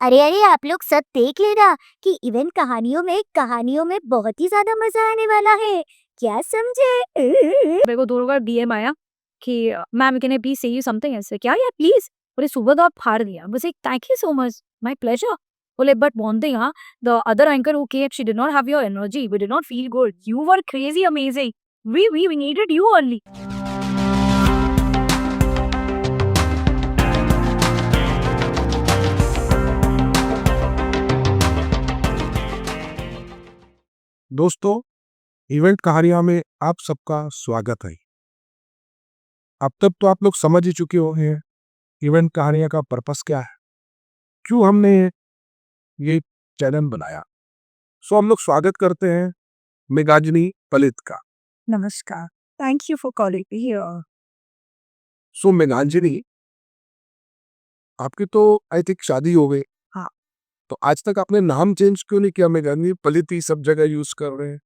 अरे अरे आप लोग सब देख लेना कि इवेंट कहानियों में बहुत ही ज्यादा मजा आने वाला है। क्या समझे? मेरे को 2 बार डीएम आया कि मैम कैन आई प्लीज से यू समथिंग ऐसे क्या यार प्लीज। बोले सुबह तो आप फाड़ दिया। मुझे thank you so much my pleasure. बोले बट वन थिंग हाँ, the other anchor who came she did not have your energy, we did not feel good, you were crazy amazing, we needed you only. दोस्तों, event कहानियां में आप सबका स्वागत है। अब तक तो आप लोग समझ ही चुके होंगे इवेंट कहानियां का पर्पस क्या है, क्यों हमने ये चैनल बनाया। सो हम लोग स्वागत करते हैं मेघांजनी पलित का। नमस्कार, thank you for calling me here. So Meghanjani, आपकी तो आई थिंक शादी हो गई। हाँ। तो आज तक आपने नाम चेंज क्यों नहीं किया? मेघांजनी पलित ही सब जगह यूज कर रहे हैं।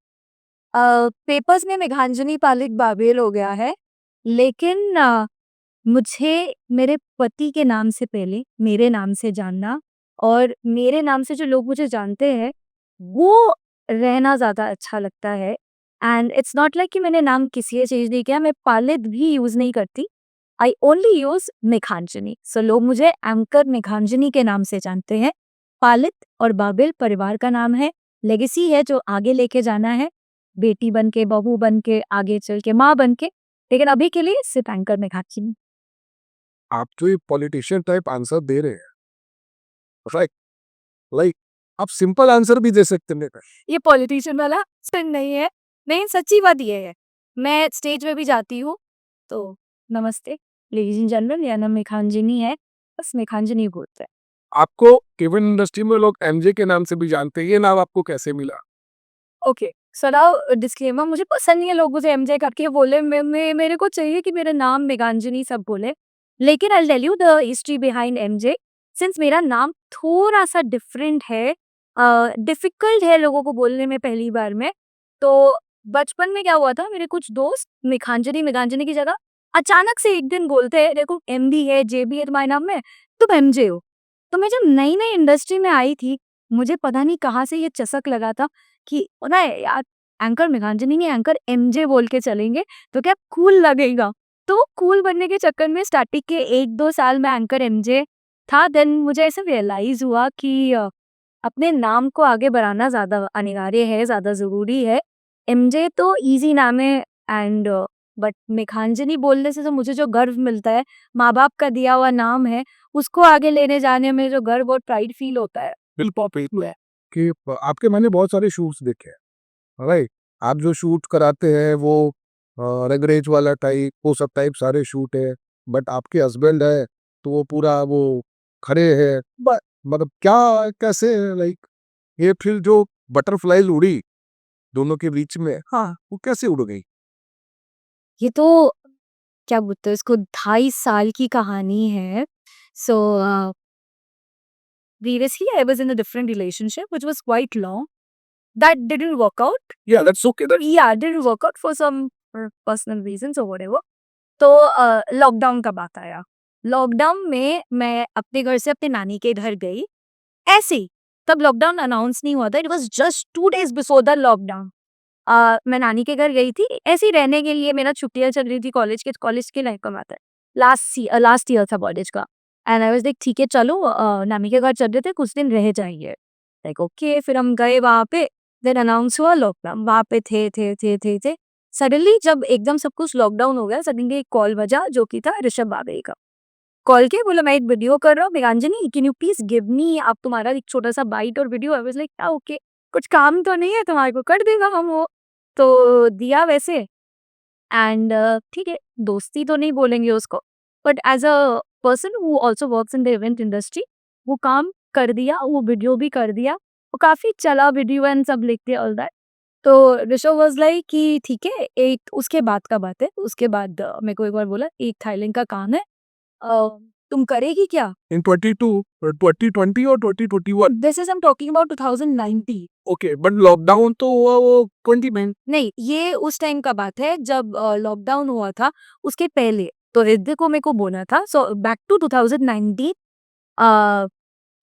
पेपर्स में मेघांजनी पालिक बाबेल हो गया है, लेकिन मुझे मेरे पति के नाम से पहले मेरे नाम से जानना और मेरे नाम से जो लोग मुझे जानते हैं वो रहना ज़्यादा अच्छा लगता है। एंड इट्स नॉट लाइक कि मैंने नाम किसी ने चेंज नहीं किया, मैं पालित भी यूज़ नहीं करती। आई ओनली यूज़ मेघांजनी, सो लोग मुझे एंकर मेघांजनी के नाम से जानते हैं। पालित और बाबिल परिवार का नाम है, लेगेसी है जो आगे लेके जाना है, बेटी बन के, बहू बन के, आगे चल के माँ बन के, लेकिन अभी के लिए सिर्फ एंकर मेघांजनी। आप तो ये पॉलिटिशियन टाइप आंसर दे रहे हैं, राइट? लाइक आप सिंपल आंसर भी दे सकते हैं। ये पॉलिटिशियन वाला सिंह नहीं है, नहीं सच्ची बात ये है। मैं स्टेज में भी जाती हूँ तो नमस्ते लेडीज इन जनरल, या नाम मेघांजनी है, बस मेघांजनी बोलते हैं। आपको केवन इंडस्ट्री में लोग एमजे के नाम से भी जानते हैं, ये नाम आपको कैसे मिला? ओके, सो नाउ डिस्क्लेमर, मुझे पसंद नहीं है लोग मुझे एमजे करके बोले। मेरे को चाहिए कि मेरा नाम मेघांजनी सब बोले, लेकिन I tell you the history behind MJ. Since मेरा नाम थोड़ा सा डिफरेंट है, डिफिकल्ट है लोगों को बोलने में पहली बार में, तो बचपन में क्या हुआ था, मेरे कुछ दोस्त मेघांजनी मेघांजनी की जगह अचानक से एक दिन बोलते हैं देखो एमबी है जेबी है तुम्हारे नाम में, तुम एमजे हो। तो मैं जब नई नई इंडस्ट्री में आई थी, मुझे पता नहीं कहाँ से ये चसक लगा था कि ना यार, एंकर मेघांजनी नहीं एंकर एमजे बोल के चलेंगे तो क्या कूल लगेगा। तो कूल बनने के चक्कर में स्टार्टिंग के 1-2 साल में एंकर एमजे था। देन मुझे ऐसे रियलाइज हुआ कि अपने नाम को आगे बढ़ाना ज़्यादा अनिवार्य है, ज़्यादा ज़रूरी है। एमजे तो ईज़ी नाम है, एंड बट मेघांजनी बोलने से तो मुझे जो गर्व मिलता है, माँ-बाप का दिया हुआ नाम है, उसको आगे लेने जाने में जो गर्व और प्राइड फील होता है, बिल्कुल है कि आपके मैंने बहुत सारे शूट्स देखे हैं, राइट? आप जो शूट कराते हैं वो रंगरेज वाला टाइप, वो सब टाइप सारे शूट है। बट आपके हस्बैंड है तो वो पूरा वो खड़े हैं। मतलब क्या, कैसे, लाइक ये फिर जो बटरफ्लाई उड़ी दोनों के बीच में, हाँ, वो कैसे उड़ गई? ये तो क्या बोलते हैं इसको, 2.5 साल की कहानी है। सो previously I was in a different relationship which was quite long. That didn't work out. Yeah, that's okay. Yeah, didn't work out for some personal reasons or whatever. तो लॉकडाउन का बात आया। लॉकडाउन में मैं अपने घर से अपने नानी के घर गई। ऐसे ही, तब लॉकडाउन अनाउंस नहीं हुआ था। It was just 2 days before the lockdown. मैं नानी के घर गई थी, ऐसे ही रहने के लिए। मेरा छुट्टियाँ चल रही थी कॉलेज के लाइफ का बात है। लास्ट ईयर था कॉलेज का, एंड आई वाज़ लाइक ठीक है चलो, नानी के घर चल रहे थे, कुछ दिन रह जाएँगे। लाइक ओके, फिर हम गए वहाँ पे, देन अनाउंस हुआ लॉकडाउन। वहाँ पे थे। सडनली जब एकदम सब कुछ लॉकडाउन हो गया, सडनली एक कॉल बजा जो कि था ऋषभ बाबे का। कॉल किया, बोला मैं एक वीडियो कर रहा हूँ Meghanjani, can you please give me आप तुम्हारा एक छोटा-सा बाइट और video. I was like okay, कुछ काम तो नहीं है तुम्हारे को, कर देगा हम वो। तो दिया वैसे, एंड ठीक है, दोस्ती तो नहीं बोलेंगे उसको, but as a person who also works in the event industry, वो काम कर दिया, वो वीडियो भी कर दिया, वो काफ़ी चला वीडियो एंड सब लिख दिया ऑल दैट। तो ऋषभ वाज़ लाइक कि ठीक है, एक उसके बाद का बात है, उसके बाद मेरे को एक बार बोला एक थाईलैंड का काम है, अ, तुम करेगी क्या? इन 22 2020 और 2021? This is I am talking about 2019। Okay, but lockdown तो हुआ वो 20 में। नहीं, ये उस टाइम का बात है जब लॉकडाउन हुआ था, उसके पहले। तो रिद्ध को मेरे को बोला था, सो बैक टू 2019,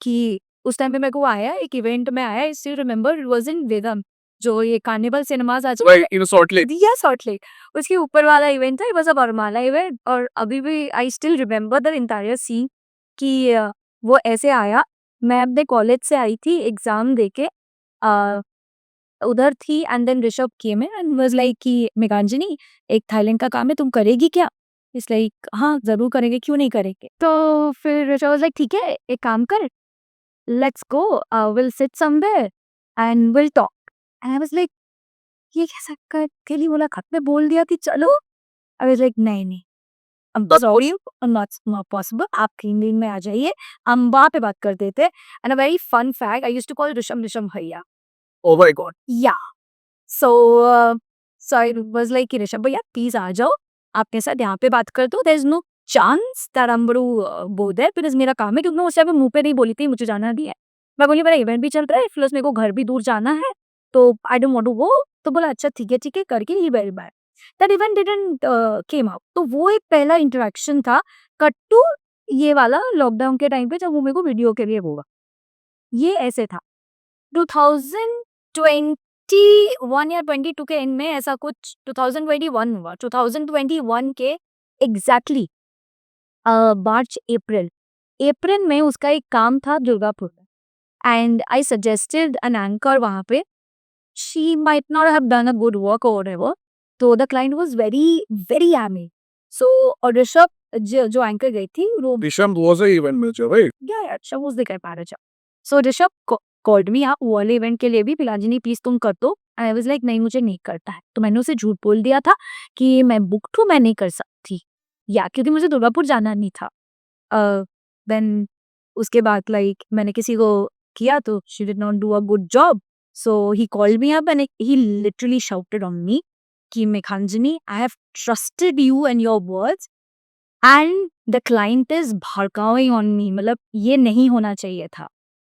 कि उस टाइम पे मेरे को आया एक इवेंट में आया, I still remember, it was in Vegas, जो ये कार्निवल सिनेमास आज इन सॉल्ट लेक दिया सॉल्ट लेक, उसके ऊपर वाला इवेंट था। It was a varmala event, और अभी भी I still remember the entire scene कि वो ऐसे आया। मैं अपने कॉलेज से आई थी एग्जाम देके, उधर थी, and then Rishabh came in and was like कि मेघांजनी, एक थाईलैंड का काम है, तुम करेगी क्या? इस लाइक हाँ जरूर करेंगे, क्यों नहीं करेंगे। तो फिर ऋषभ वाज लाइक ठीक है, एक काम कर, let's go, will sit somewhere and will talk. And I was like ये कैसा कर के लिए बोला, खत में बोल दिया थी चलो। आई वाज लाइक नहीं नहीं, I'm sorry, not possible, आप 3 दिन में आ जाइए, हम वहाँ पे बात कर देते। And a very fun fact, I used to call Rishabh Rishabh भैया। Oh my god Yeah. So, so I was like कि ऋषभ भैया प्लीज आ जाओ, आपके साथ यहाँ पे बात कर दो, there is no chance that I'm going to go there, because मेरा काम है, क्योंकि मैं उस टाइम पे मुंह पे नहीं बोली थी मुझे जाना नहीं है। मैं बोली मेरा इवेंट भी चल रहा है, प्लस मेरे को घर भी दूर जाना है, तो I don't want to go. तो बोला अच्छा ठीक है करके ही very bye. That event didn't came out. तो वो एक पहला इंटरेक्शन था। कट टू ये वाला लॉकडाउन के टाइम पे, जब वो मेरे को वीडियो के लिए बोला, ये ऐसे था 2021 या 22 के एंड में, ऐसा कुछ 2021 हुआ। 2021 के एग्जैक्टली मार्च अप्रैल में उसका एक काम था दुर्गापुर में, and I suggested an anchor वहां पे। She might not have done a good work और व्हाटएवर, तो the client was very very एमी। सो और ऋषभ जो एंकर गई थी वो Rishabh was a event manager right Rishabh was the guy manager. So Rishabh called me आप वो वाले इवेंट के लिए भी, पिलांजनी प्लीज तुम कर दो। आई वाज लाइक नहीं मुझे नहीं करता है। तो मैंने उसे झूठ बोल दिया था कि मैं बुकड हूँ, मैं नहीं कर सकती, या क्योंकि मुझे दुर्गापुर जाना नहीं था। देन उसके बाद लाइक मैंने किसी को किया तो she did not do a good job, so he called me up and he literally shouted on me कि Meghanjani, I have trusted you and your words and the client is भड़काइंग on me, मतलब ये नहीं होना चाहिए था।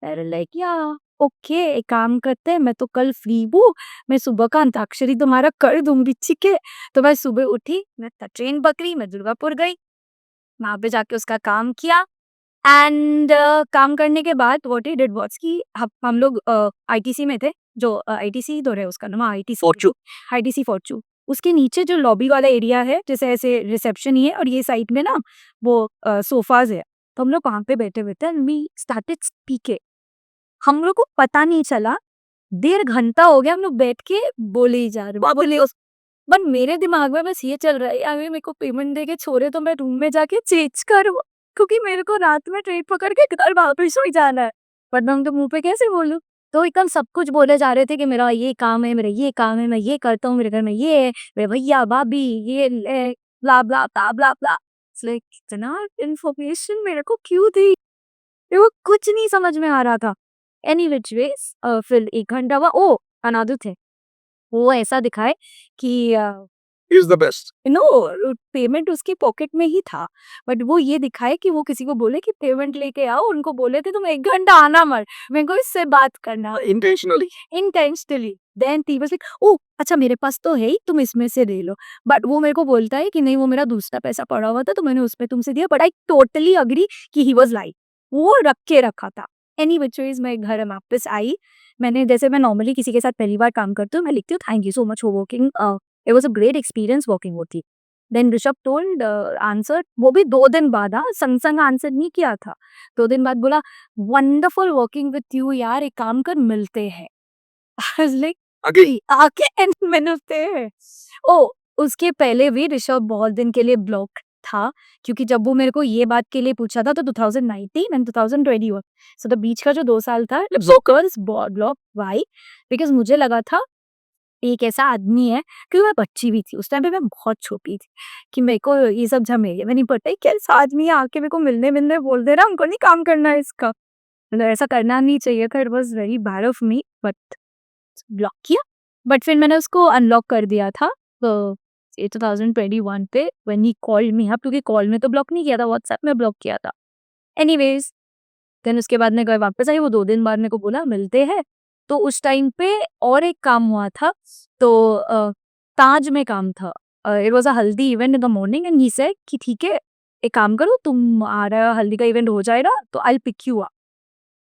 Like या okay, एक काम करते हैं, मैं तो कल फ्री हूँ, मैं सुबह का अंताक्षरी तुम्हारा कर दूंगी, ठीक है। तो मैं सुबह उठी, मैं ट्रेन पकड़ी, मैं दुर्गापुर गई, वहां पे जाके उसका काम किया। एंड काम करने के बाद व्हाट ही डिड वाज कि हम लोग आईटीसी में थे, जो आईटीसी तो है उसका नाम, आईटीसी फॉर्चून। उसके नीचे जो लॉबी वाला एरिया है, जैसे ऐसे रिसेप्शन ही है, और ये साइड में ना वो सोफाज है। तो हम लोग वहां पे बैठे हुए थे एंड वी स्टार्टेड स्पीकिंग। हम लोग को पता नहीं चला, 1.5 घंटा हो गया हम लोग बैठ के बोले ही जा रहे। बट मेरे दिमाग में बस ये चल रहा है, यार मेरे को पेमेंट दे के छोड़े तो मैं रूम में जाके चेंज करूँ, क्योंकि मेरे को रात में ट्रेन पकड़ के घर वापस ही जाना है। बट मैं उनके मुंह पे कैसे बोलूँ? तो एकदम सब कुछ बोले जा रहे थे कि मेरा ये काम है, मेरा ये काम है, मैं ये करता हूँ, मेरे घर में ये है, मेरे भैया भाभी ये ब्ला ब्ला ब्ला ब्ला ब्ला। लाइक इतना इन्फॉर्मेशन मेरे को क्यों दी? मेरे को कुछ नहीं समझ में आ रहा था। एनी विच वेज फिर 1 घंटा हुआ। ओ अनादर थे, वो ऐसा दिखाए कि is the best no payment उसकी पॉकेट में ही था, बट वो ये दिखाए कि वो किसी को बोले कि पेमेंट लेके आओ, उनको बोले थे तुम 1 घंटा आना मत, मेरे को इससे बात करना इंटेंशनली। देन ती वाज लाइक ओ अच्छा मेरे पास तो है ही, तुम इसमें से ले लो। बट वो मेरे को बोलता है कि नहीं वो मेरा दूसरा पैसा पड़ा हुआ था, तो मैंने उसमें तुमसे दिया। बट आई टोटली अग्री कि ही वाज लाइक, वो रख के रखा था। एनी विच वेज मैं घर वापस आई। मैंने जैसे मैं नॉर्मली किसी के साथ पहली बार काम करती हूँ, मैं लिखती हूँ thank you so much for working, it was a great experience working with you. Then Rishabh told answer, वो भी 2 दिन बाद, संग आंसर नहीं किया था। 2 दिन बाद बोला वंडरफुल वर्किंग विद यू यार, एक काम कर मिलते हैं। आई वाज लाइक आके एंड मैंने उससे ओ उसके पहले भी ऋषभ बहुत दिन के लिए ब्लॉक था, क्योंकि जब वो मेरे को ये बात के लिए पूछा था तो 2019 एंड 2021, सो द बीच का जो 2 साल था ब्लॉक। वाई? बिकॉज मुझे लगा था एक ऐसा आदमी है, क्योंकि मैं बच्ची भी थी उस टाइम पे, मैं बहुत छोटी थी, कि मेरे को ये सब झमेले में नहीं पड़ता है, कैसा आदमी है आके मेरे को मिलने मिलने बोल दे रहा, हमको नहीं काम करना है इसका, मतलब ऐसा करना नहीं चाहिए था। It was very bad of me, but block किया। बट फिर मैंने उसको अनलॉक कर दिया था, तो 2021 पे when he called me up, क्योंकि कॉल में तो ब्लॉक नहीं किया था, व्हाट्सएप में ब्लॉक किया था। एनीवेज देन उसके बाद मैं घर वापस आई, वो 2 दिन बाद मेरे को बोला मिलते हैं। तो उस टाइम पे और एक काम हुआ था, तो ताज में काम था। इट वाज अ हल्दी event in the morning and he said कि ठीक है एक काम करो, तुम आ रहा हल्दी का इवेंट हो जाएगा तो I will pick you up.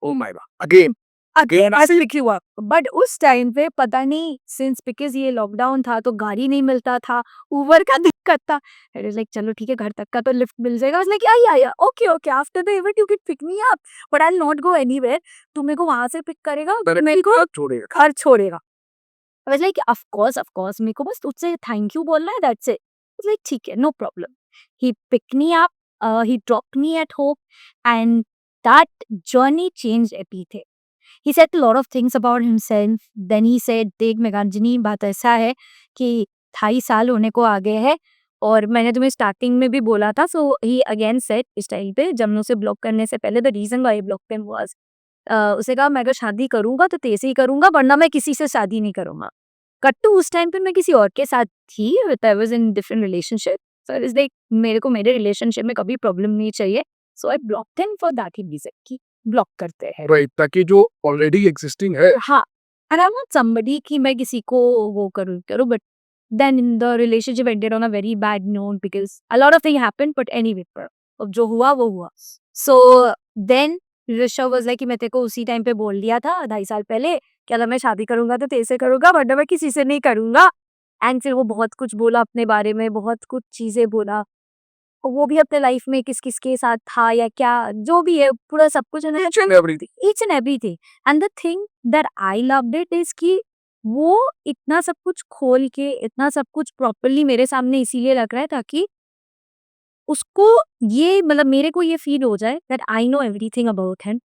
Oh my God, again again I will pick you up. But उस टाइम पे पता नहीं, सिंस बिकॉज ये लॉकडाउन था तो गाड़ी नहीं मिलता था, उबर का दिक्कत था। इट इज लाइक चलो ठीक है, घर तक का तो लिफ्ट मिल जाएगा। लाइक या okay okay, after the event you can pick me up, but I will not go anywhere. तू मेरे को वहां से पिक करेगा, मेरे को छोड़ेगा। घर छोड़ेगा। आई वाज लाइक ऑफ कोर्स, मेरे को बस तुझसे थैंक यू बोलना है, दैट्स इट। लाइक ठीक है, no problem. He pick me up, he dropped me at home, and that journey changed everything. He said a lot of things about himself. Then he said, देख मेघांजनी, बात ऐसा है कि 28 साल होने को आ गए हैं, और मैंने तुम्हें स्टार्टिंग में भी बोला था। So he again said this time पे, जब मैं उसे ब्लॉक करने से पहले, the reason why block him was, उसे कहा मैं अगर शादी करूंगा तो तेरे से ही करूंगा, वरना मैं किसी से शादी नहीं करूंगा। कट टू उस टाइम पे मैं किसी और के साथ थी, I was in different relationship. So is like मेरे को मेरे रिलेशनशिप में कभी प्रॉब्लम नहीं चाहिए। So I blocked him for that ही रीजन कि ब्लॉक करते हैं। राइट, ताकि जो ऑलरेडी एक्सिस्टिंग है हाँ, and I am not somebody कि मैं किसी को वो करूँ, but then the relationship ended on a very bad note because a lot of thing happened, but anyway, पर अब जो हुआ वो हुआ। So then Rishabh was like कि मैं तेरे को उसी टाइम पे बोल दिया था 2.5 साल पहले कि अगर मैं शादी करूंगा तो तेरे से करूंगा, वरना मैं किसी से नहीं करूंगा। एंड फिर वो बहुत कुछ बोला अपने बारे में, बहुत कुछ चीजें बोला, और वो भी अपने लाइफ में किस किस के साथ था या क्या, जो भी है पूरा सब कुछ each and everything. Each and everything. And the thing that I loved it is कि वो इतना सब कुछ खोल के, इतना सब कुछ प्रॉपरली मेरे सामने इसीलिए रख रहा है ताकि उसको ये, मतलब मेरे को ये फील हो जाए that I know everything about him.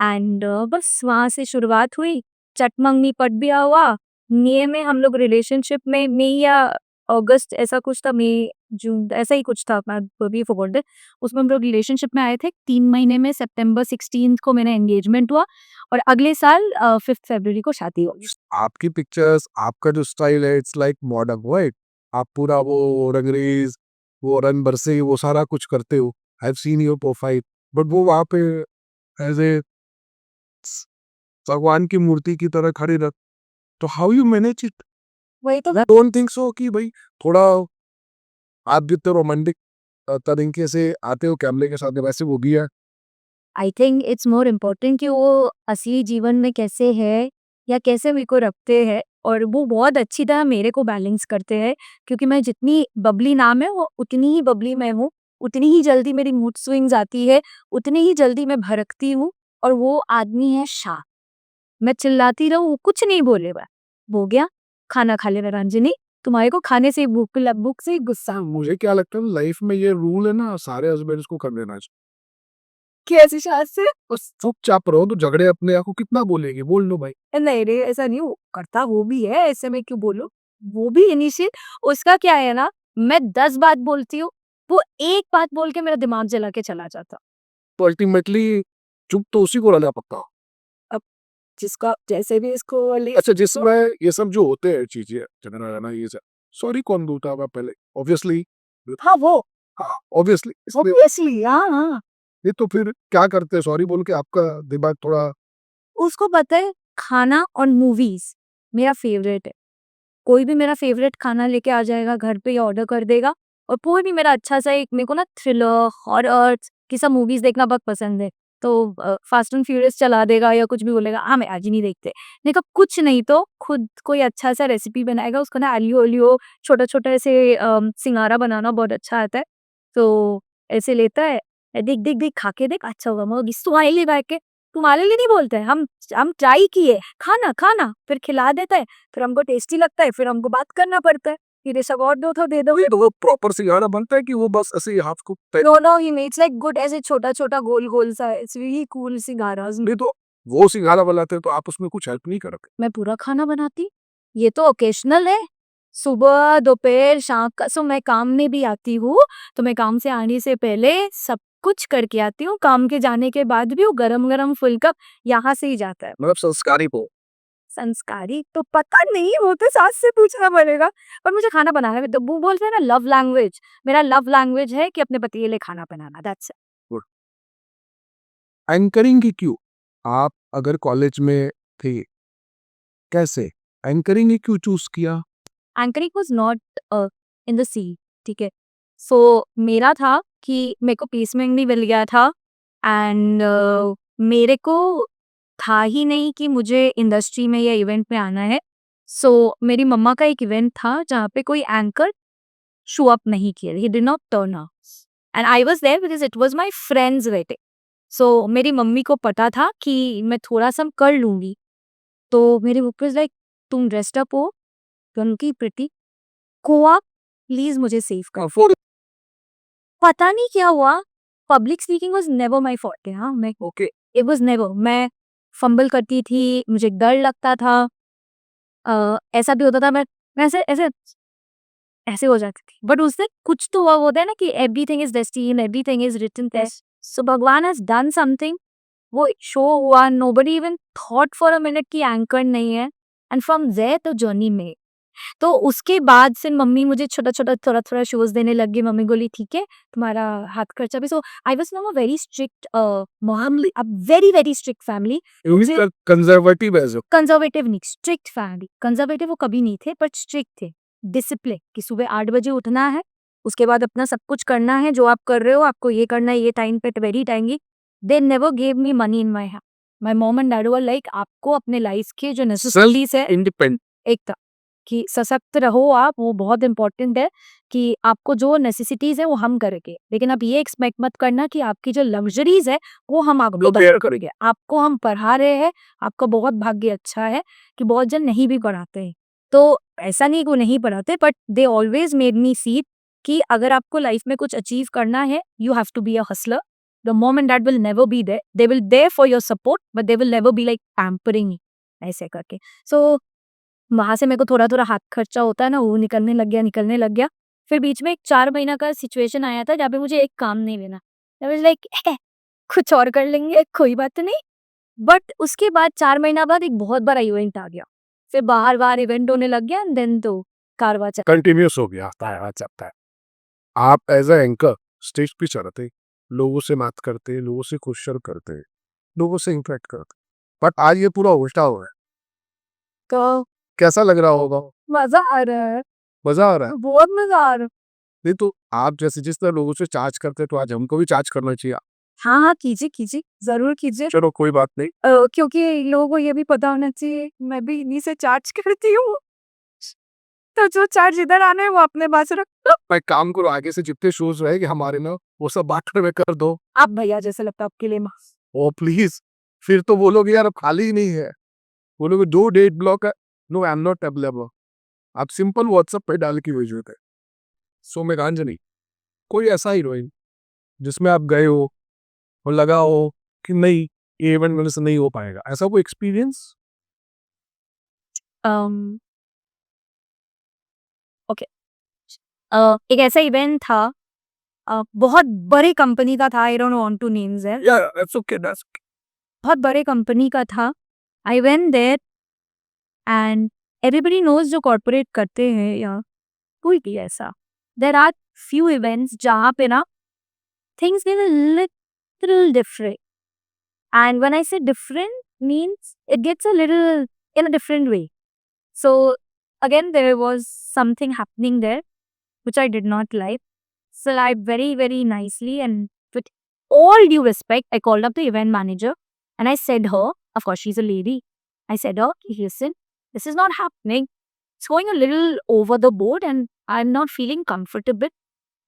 And बस वहाँ से शुरुआत हुई, चटमंगनी पट भी हुआ। मई में हम लोग रिलेशनशिप में, मई या अगस्त ऐसा कुछ था, मई जून ऐसा ही कुछ था, मैं भी फॉरगॉट दैट। उसमें हम लोग रिलेशनशिप में आए थे। 3 महीने में सितंबर 16 को मेरा एंगेजमेंट हुआ, और अगले साल 5 फरवरी को शादी हो गई। आपकी पिक्चर्स, आपका जो स्टाइल है, इट्स लाइक मॉडर्न, राइट? आप पूरा वो रंगरेज, वो रन बरसे, वो सारा कुछ करते हो। I have seen your profile, but वो वहाँ पे एज ए भगवान की मूर्ति की तरह खड़े रख, तो हाउ यू मैनेज इट? वही तो डोंट थिंक सो कि भाई थोड़ा आप जितने रोमांटिक तरीके से आते हो कैमरे के साथ, वैसे वो भी है। I think it's more important कि वो असली जीवन में कैसे है या कैसे मेरे को रखते हैं, और वो बहुत अच्छी तरह मेरे को बैलेंस करते हैं। क्योंकि मैं जितनी बबली नाम है, वो उतनी ही बबली मैं हूँ, उतनी ही जल्दी मेरी मूड स्विंग्स आती है, उतनी ही जल्दी मैं भड़कती हूँ। और वो आदमी है शाह, मैं चिल्लाती रहूँ वो कुछ नहीं बोलेगा। हो गया, खाना खा ले रंजनी, तुम्हारे को खाने से ही भूख से ही गुस्सा। मुझे क्या लगता है लाइफ में ये रूल है ना, सारे हस्बैंड्स को कर देना चाहिए। कैसी शाह से? बस चुपचाप रहो, तो झगड़े अपने आप को कितना बोलेंगे, बोल लो भाई। नहीं रे, ऐसा नहीं हो करता, वो भी है, ऐसे में क्यों बोलूं। वो भी इनिशिएट, उसका क्या है ना, मैं 10 बात बोलती हूँ, वो एक बात बोल के मेरा दिमाग जला के चला जाता। तो अल्टीमेटली चुप तो उसी को रहना पड़ता। अब जिसका जैसे भी इसको अच्छा, जिसमें ये सब जो होते हैं चीजें, झगड़ा रहना, ये सब, सॉरी कौन बोलता है पहले? ऑब्वियसली, हाँ वो हाँ ऑब्वियसली। ऑब्वियसली, हाँ, ये तो फिर क्या करते हैं, सॉरी बोल के आपका दिमाग थोड़ा उसको पता है खाना और मूवीज मेरा फेवरेट है। कोई भी मेरा फेवरेट खाना लेके आ जाएगा घर पे या ऑर्डर कर देगा, और कोई भी मेरा अच्छा सा एक, मेरे को ना थ्रिलर, हॉरर की सब मूवीज देखना बहुत पसंद है। तो फास्ट एंड फ्यूरियस चला देगा या कुछ भी बोलेगा, हाँ मैं आज ही नहीं देखते। नहीं तो कुछ नहीं तो खुद कोई अच्छा सा रेसिपी बनाएगा, उसको ना आलियो ओलियो छोटा छोटा ऐसे सिंगारा बनाना बहुत अच्छा आता है। तो ऐसे लेता है, देख देख देख खा के देख, अच्छा होगा, मगर तुम्हारे लिए बैठ के, तुम्हारे लिए नहीं बोलते हैं, हम ट्राई किए, खाना खाना, फिर खिला देता है, फिर हमको टेस्टी लगता है, फिर हमको बात करना पड़ता है कि ये सब और दो तो दे दो। ये तो वो प्रॉपर सिंघाड़ा बनता है कि वो बस ऐसे ही half cook type? No no, he makes like good ऐसे छोटा छोटा गोल गोल सा, इट्स रियली कूल सिंगारास। नहीं तो वो सिंघाड़ा बनाते हैं तो आप उसमें कुछ हेल्प नहीं करोगे? मैं पूरा खाना बनाती, ये तो ओकेशनल है, सुबह दोपहर शाम का। सो मैं काम में भी आती हूँ, तो मैं काम से आने से पहले सब कुछ करके आती हूँ, काम के जाने के बाद भी वो गरम गरम फुल कप यहाँ से ही जाता है। मतलब संस्कारी को। संस्कारी तो पता नहीं, वो तो सास से पूछना पड़ेगा, पर मुझे खाना बनाना है। तो वो बोलते हैं ना लव लैंग्वेज, मेरा लव लैंग्वेज है कि अपने पति के लिए खाना बनाना, दैट्स इट। एंकरिंग की क्यों? आप अगर कॉलेज में थे, कैसे एंकरिंग ही क्यों चूज किया? Anchoring was not in the C, ठीक है। सो मेरा था कि मेरे को प्लेसमेंट भी मिल गया था, एंड मेरे को था ही नहीं कि मुझे इंडस्ट्री में या इवेंट में आना है। सो मेरी मम्मा का एक इवेंट था जहाँ पे कोई एंकर शो अप नहीं किया, he did not turn up and I was there because it was my friends wedding. So मेरी मम्मी को पता था कि मैं थोड़ा-सा कर लूँगी। तो मेरे पापा वाज लाइक, तुम ड्रेस्ड अप हो, you are looking pretty, go up, please मुझे सेव कर। For पता नहीं क्या हुआ, public speaking was never my forte. हाँ, मैं okay. It was never. मैं फंबल करती थी, मुझे डर लगता था। ऐसा भी होता था मैं ऐसे ऐसे ऐसे हो जाती थी। बट उससे कुछ तो हुआ, होता है ना कि everything is destiny, everything is written there. So भगवान हैज़ डन समथिंग, वो शो हुआ, nobody even thought for a minute कि एंकर नहीं है and from there the journey में। तो उसके बाद से मम्मी मुझे छोटा-छोटा, थोड़ा-थोड़ा शोज़ देने लग गई। मम्मी बोली ठीक है, तुम्हारा हाथ खर्चा भी। So I was from a very strict family, a very, very strict family. You मुझे mean conservative as well. Conservative नहीं, स्ट्रिक्ट फैमिली। कंजर्वेटिव वो कभी नहीं थे, बट स्ट्रिक्ट थे। डिसिप्लिन कि सुबह 8 बजे उठना है, उसके बाद अपना सब कुछ करना है, जो आप कर रहे हो आपको ये करना है, ये टाइम पे very timely. They never gave me money in my hand. My mom and dad were like, आपको अपने लाइफ के जो नेसेसिटीज है, Independent. एक था कि सशक्त रहो आप, वो बहुत इंपॉर्टेंट है कि आपको जो नेसेसिटीज है वो हम करेंगे, लेकिन आप ये एक्सपेक्ट मत करना कि आपकी जो लग्जरीज है वो हम आपको लोग बेयर bear करेंगे। आपको हम पढ़ा रहे हैं, आपका बहुत भाग्य अच्छा है कि बहुत जन नहीं भी पढ़ाते हैं। तो ऐसा नहीं कि वो नहीं पढ़ाते, but they always made me see कि अगर आपको लाइफ में कुछ अचीव करना है, you have to be a hustler. The mom and dad will never be there, they will there for your support, but they will never be like pampering, ऐसे करके। सो वहाँ से मेरे को थोड़ा-थोड़ा हाथ खर्चा होता है ना, वो निकलने लग गया। फिर बीच में एक 4 महीना का सिचुएशन आया था जहाँ पे मुझे एक काम नहीं मिला। आई वाज़ लाइक कुछ और कर लेंगे, कोई बात नहीं। बट उसके बाद 4 महीना बाद एक बहुत बड़ा इवेंट आ गया। फिर बाहर-बाहर इवेंट होने लग गया एंड देन तो कारवां चल। Continuous हो गया था चलता है। आप एज अ एंकर स्टेज पे चढ़ते, लोगों से बात करते, लोगों से क्वेश्चन करते, लोगों से इंटरेक्ट करते, बट आज ये पूरा उल्टा हो रहा है। तो कैसा लग रहा होगा? मज़ा आ रहा है, मजा आ रहा है? बहुत मज़ा आ रहा है। नहीं तो आप जैसे जिस तरह लोगों से चार्ज करते हैं, तो आज हमको भी चार्ज करना चाहिए। हाँ, हाँ, कीजिए, ज़रूर कीजिए। चलो कोई बात नहीं। क्योंकि लोगों को ये भी पता होना चाहिए, मैं भी इन्हीं से चार्ज करती हूँ। तो जो चार्ज इधर आना है वो अपने पास रखो। मैं काम करो, आगे से जितने शोज रहेंगे हमारे ना, वो सब बांटने में कर दो। आप भैया जैसे लगता है आपके लिए ओ प्लीज, फिर तो बोलोगे यार अब खाली ही नहीं है, बोलोगे दो डेट ब्लॉक है, no I am not available. आप सिंपल व्हाट्सएप पे डाल के भेजो थे। सो मेघांजलि, कोई ऐसा हीरोइन जिसमें आप गए हो और लगा हो कि नहीं, ये इवेंट मेरे से नहीं हो पाएगा, ऐसा कोई एक्सपीरियंस? अम, ओके। एक ऐसा इवेंट था, बहुत बड़ी कंपनी का था, I don't want to names there. या दैट्स ओके, दैट्स बहुत बड़े कंपनी का था। I went there and everybody knows जो कॉर्पोरेट करते हैं या कोई भी ऐसा, देयर आर फ्यू इवेंट्स जहाँ पे ना things get a little different, and when I say different means it gets a little in a different way. So again, there was something happening there which I did not like. So I very, very nicely and with all due respect, I called up the event manager and I said her, of course she's a lady, I said her, listen, this is not happening. It's going a little over the board and I'm not feeling comfortable.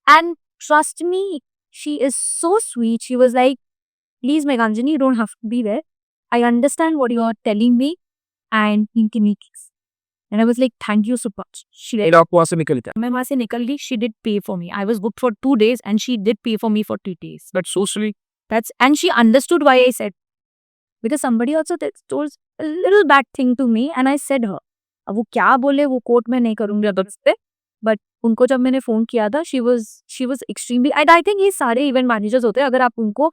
And trust me, she is so sweet. She was like, please Meghanjani, you don't have to be there. I understand what you are telling me and you can make it. And I was like, thank you so much. She like, आप वहां से निकल जाए। मैं वहाँ से निकल ली, she did pay for me. I was booked for 2 days and she did pay for me for 3 days. That's so sweet. And she understood why I said. Because somebody also told a little bad thing to me and I said her. अब वो क्या बोले वो court में नहीं करूँगी अगर उस पे, बट उनको जब मैंने फ़ोन किया था she was extremely, and I think ये सारे इवेंट मैनेजर्स होते हैं, अगर आप उनको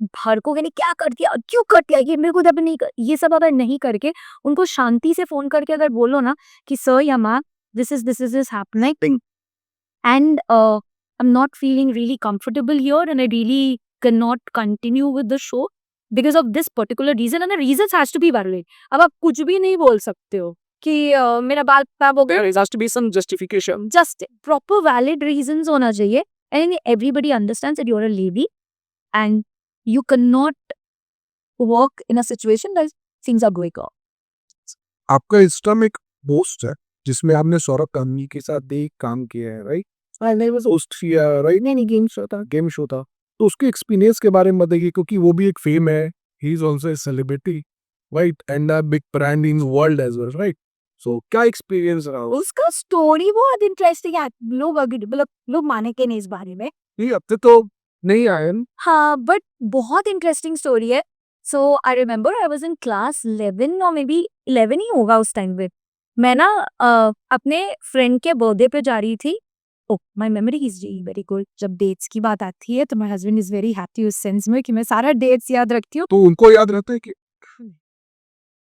भड़कोगे नहीं, क्या कर दिया, क्यों कर दिया, ये मेरे को तब नहीं कर, ये सब अगर नहीं करके उनको शांति से फ़ोन करके अगर बोलो ना कि सर या ma'am, this is happening and I'm not feeling really comfortable here and I really cannot continue with the show because of this particular reason, and the reasons has to be valid. अब आप कुछ भी नहीं बोल सकते हो कि मेरा बाल खराब हो गया, There has to be some justification. just proper valid reasons होना चाहिए, and everybody understands that you're a lady and you cannot work in a situation that things are going on. आपका इंस्टा में एक पोस्ट है जिसमें आपने सौरभ गांधी के साथ एक काम किया है, राइट? नहीं बस होस्ट किया, राइट? नहीं गेम शो था। तो उसके एक्सपीरियंस के बारे में बताइए, क्योंकि वो भी एक फेम है, he is also a celebrity, right? And a big brand in world as well, right? So क्या एक्सपीरियंस रहा उसका स्टोरी बहुत इंटरेस्टिंग है, लोग मानेंगे नहीं इस बारे में, ये अब तक तो नहीं आए न? हाँ, बट बहुत इंटरेस्टिंग स्टोरी है। So I remember I was in class 11 और मे बी 11 ही होगा उस टाइम पे। मैं ना अपने फ्रेंड के बर्थडे पे जा रही थी। Oh, my memory is really very good. जब डेट्स की बात आती है तो my husband is very happy उस सेंस में कि मैं सारा डेट्स याद रखती हूँ। तो उनको याद रहता है कि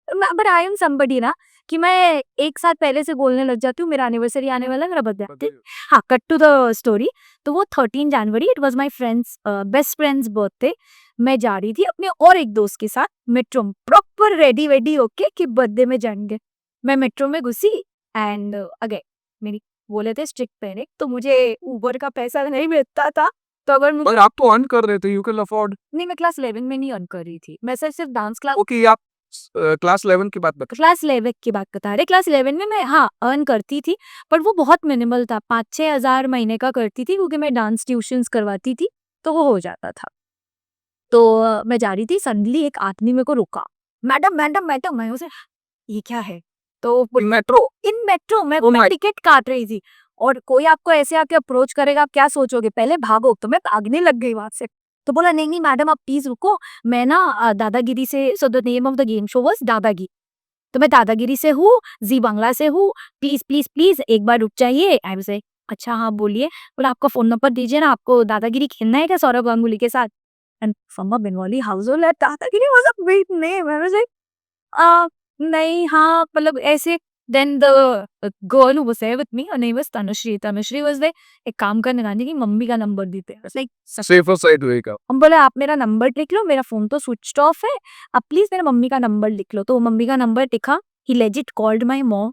बट आई एम समबडी ना कि मैं एक साथ पहले से बोलने लग जाती हूँ, मेरा एनिवर्सरी आने वाला है, मेरा बर्थडे। हाँ, कट टू द स्टोरी। तो वो 13 जनवरी, it was my friends best friends birthday. मैं जा रही थी अपने और एक दोस्त के साथ मेट्रो में, प्रॉपर रेडी वेडी होके कि बर्थडे में जाएंगे। मैं मेट्रो में घुसी एंड अगे मेरी बोले थे स्ट्रिक्ट पेरेंट, तो मुझे उबर का पैसा नहीं मिलता था। तो अगर मुझे पर आप तो अर्न कर रहे थे, यू कैन अफोर्ड। नहीं, मैं क्लास 11 में नहीं अर्न कर रही थी, मैं सिर्फ डांस क्लास ओके, आप क्लास 11 की बात बता। क्लास 11 की बात बता रहे। क्लास 11 में मैं हाँ अर्न करती थी, पर वो बहुत मिनिमल था, 5-6 हज़ार महीने का करती थी क्योंकि मैं डांस ट्यूशंस करवाती थी, तो वो हो जाता था। तो मैं जा रही थी, सडनली एक आदमी मेरे को रोका, मैडम मैडम मैडम। मैं उसे ये क्या है? तो इन मेट्रो मैं Oh my- टिकट काट रही थी और कोई आपको ऐसे आके अप्रोच करेगा, आप क्या सोचोगे? पहले भागो। तो मैं भागने लग गई वहां से। तो बोला नहीं नहीं मैडम आप प्लीज रुको, मैं ना दादागिरी से, so the name of the game show was दादागिरी। तो मैं दादागिरी से हूँ, जी बांग्ला से हूँ, प्लीज प्लीज प्लीज एक बार रुक जाइए। आई वाज लाइक अच्छा हाँ बोलिए। बोला आपका फोन नंबर दीजिए ना, आपको दादागिरी खेलना है क्या सौरभ गांगुली के साथ? And from a Bengali household Dadagiri was a big name. I was like नहीं हाँ मतलब ऐसे। Then the girl who was there with me, her name was Tanushree. Tanushree was like एक काम करने गांधी की मम्मी का नंबर देते हैं, लाइक सेफर साइड होएगा। हम बोले आप मेरा नंबर लिख लो, मेरा फोन तो स्विच ऑफ है, आप प्लीज मेरा मम्मी का नंबर लिख लो। तो वो मम्मी का नंबर लिखा, he legit called my mom,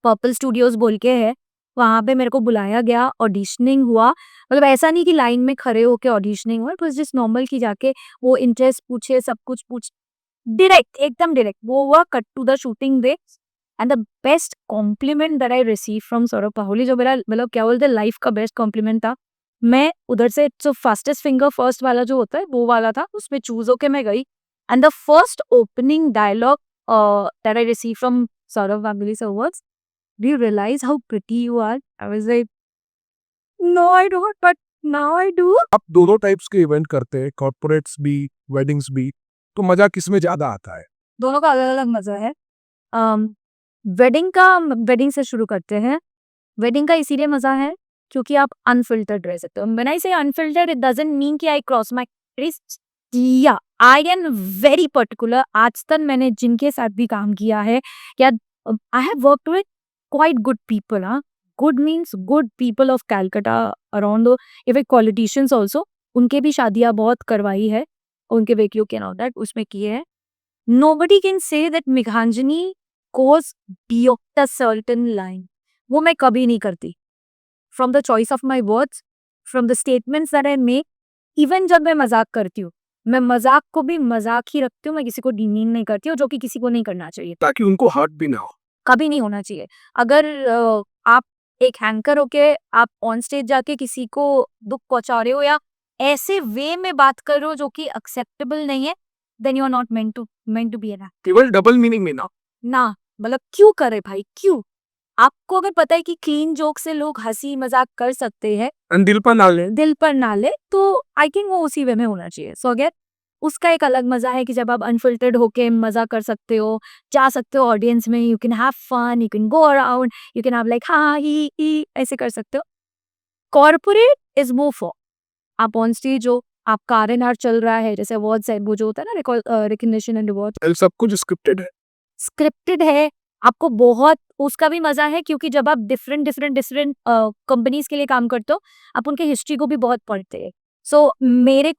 purple studios बोल के है, वहां पे मेरे को बुलाया गया, ऑडिशनिंग हुआ। मतलब ऐसा नहीं कि लाइन में खड़े होके ऑडिशनिंग हुआ, इट वाज जस्ट नॉर्मल की जाके वो इंटरेस्ट पूछे, सब कुछ पूछ, डायरेक्ट एकदम डायरेक्ट वो हुआ। Cut to the shooting day and the best compliment that I receive from Sourav पाहुली, जो मेरा मतलब क्या बोलते लाइफ का बेस्ट कॉम्प्लीमेंट था। मैं उधर से जो फास्टेस्ट फिंगर फर्स्ट वाला जो होता है वो वाला था, उसमें चूज होके मैं गई and the first opening dialogue that I receive from Sourav Ganguly sir was, do you realise how pretty you are? I was like no I don't, but now I do. आप दोनों टाइप्स के इवेंट करते हैं, corporates भी, weddings भी, तो मजा किसमें ज्यादा आता है? दोनों का अलग अलग मजा है। वेडिंग से शुरू करते हैं। वेडिंग का इसीलिए मजा है क्योंकि आप अनफिल्टर्ड रह सकते हो। व्हेन आई से अनफिल्टर्ड इट डजंट मीन कि आई क्रॉस माय रिस्ट, या आई एम वेरी पर्टिकुलर। आज तक मैंने जिनके साथ भी काम किया है, या I have worked with quite good people. हाँ, good means good people of Calcutta around the even politicians also, उनके भी शादियां बहुत करवाई है, उनके वेक्यू कैन ऑल दैट उसमें किए हैं। Nobody can say that Meghanjani goes beyond a certain line. वो मैं कभी नहीं करती। From the choice of my words, from the statements that I make, even जब मैं मजाक करती हूँ, मैं मजाक को भी मजाक ही रखती हूँ, मैं किसी को डीमीन नहीं करती हूँ, जो कि किसी को नहीं करना चाहिए, ताकि उनको हर्ट भी ना हो। कभी नहीं होना चाहिए। अगर आप एक हैंकर होके आप ऑन स्टेज जाके किसी को दुख पहुंचा रहे हो या ऐसे वे में बात कर रहे हो जो कि एक्सेप्टेबल नहीं है, then you are not meant to be an केवल डबल मीनिंग में ना। ना। मतलब क्यों करे भाई, क्यों? आपको अगर पता है कि क्लीन जोक से लोग हंसी मजाक कर सकते हैं, दिल पर ना ले। दिल पर ना ले, तो आई थिंक वो उसी वे में होना चाहिए। सो अगर उसका एक अलग मजा है कि जब आप अनफिल्टर्ड होके मजा कर सकते हो, जा सकते हो ऑडियंस में, you can have fun, you can go around, you can have like हाँ ही ऐसे कर सकते हो। कॉर्पोरेट इज मोर फॉर आप ऑन स्टेज हो, आपका R&R चल रहा है, जैसे अवार्ड्स है, वो जो होता है ना रिकॉग्निशन एंड अवार्ड, सब कुछ स्क्रिप्टेड है। स्क्रिप्टेड है। आपको बहुत उसका भी मजा है क्योंकि जब आप डिफरेंट कंपनीज के लिए काम करते हो, आप उनके हिस्ट्री को भी बहुत पढ़ते हैं। सो मेरे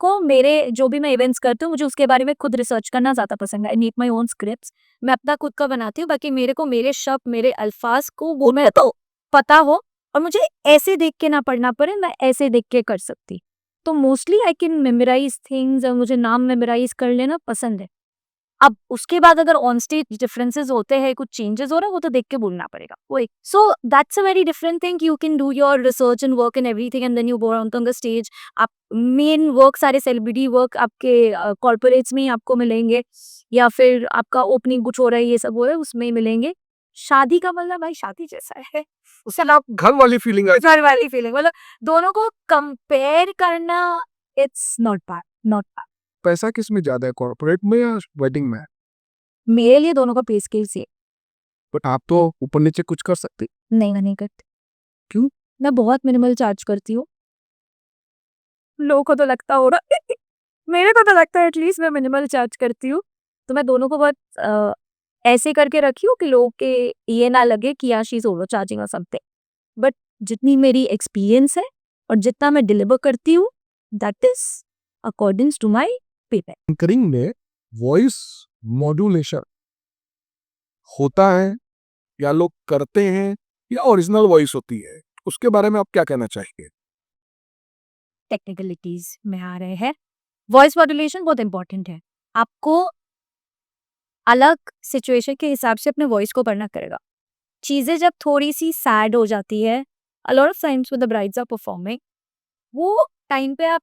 जो भी मैं इवेंट्स करती हूँ, मुझे उसके बारे में खुद रिसर्च करना ज्यादा पसंद है। I make my own scripts, मैं अपना खुद का बनाती हूँ, बाकी मेरे को मेरे शब्द, मेरे अल्फाज को वो मैं तो पता हो और मुझे ऐसे देख के ना पढ़ना पड़े, मैं ऐसे देख के कर सकती। तो mostly I can memorise things और मुझे नाम मेमोराइज कर लेना पसंद है। अब उसके बाद अगर ऑन स्टेज डिफरेंसेस होते हैं, कुछ चेंजेस हो रहा है, वो तो देख के बोलना पड़ेगा। वही so that's a very different thing. You can do your research and work and everything and then you go on the stage. आप मेन वर्क सारे सेलिब्रिटी वर्क आपके कॉर्पोरेट्स में ही आपको मिलेंगे, या फिर आपका ओपनिंग कुछ हो रहा है, ये सब हो रहा है, उसमें ही मिलेंगे। शादी का मतलब भाई शादी जैसा है, उससे आप घर वाली फीलिंग आई। घर वाली फीलिंग, मतलब दोनों को कंपेयर करना it's not bad, not bad. पैसा किस में ज्यादा है, कॉर्पोरेट में या वेडिंग में? मेरे लिए दोनों का पे स्केल से बट आप तो ऊपर नीचे कुछ कर सकते। नहीं, मैं नहीं करती। क्यों? मैं बहुत मिनिमल चार्ज करती हूँ। लोगों को तो लगता होगा मेरे को तो लगता है एटलीस्ट मैं मिनिमल चार्ज करती हूँ। तो मैं दोनों को बहुत ऐसे करके रखी हूँ कि लोगों के ये ना लगे कि या शी इज ओवर चार्जिंग और समथिंग। बट जितनी मेरी एक्सपीरियंस है और जितना मैं डिलीवर करती हूँ, that is according to my payment. Anchoring में वॉइस मॉड्यूलेशन होता है या लोग करते हैं या ओरिजिनल वॉइस होती है, उसके बारे में आप क्या कहना चाहेंगे? टेक्निकलिटीज में आ रहे हैं। वॉइस मॉड्यूलेशन बहुत इंपॉर्टेंट है। आपको अलग सिचुएशन के हिसाब से अपने वॉइस को पढ़ना करेगा। चीजें जब थोड़ी सी सैड हो जाती है, a lot of times when the brides are performing, वो टाइम पे आप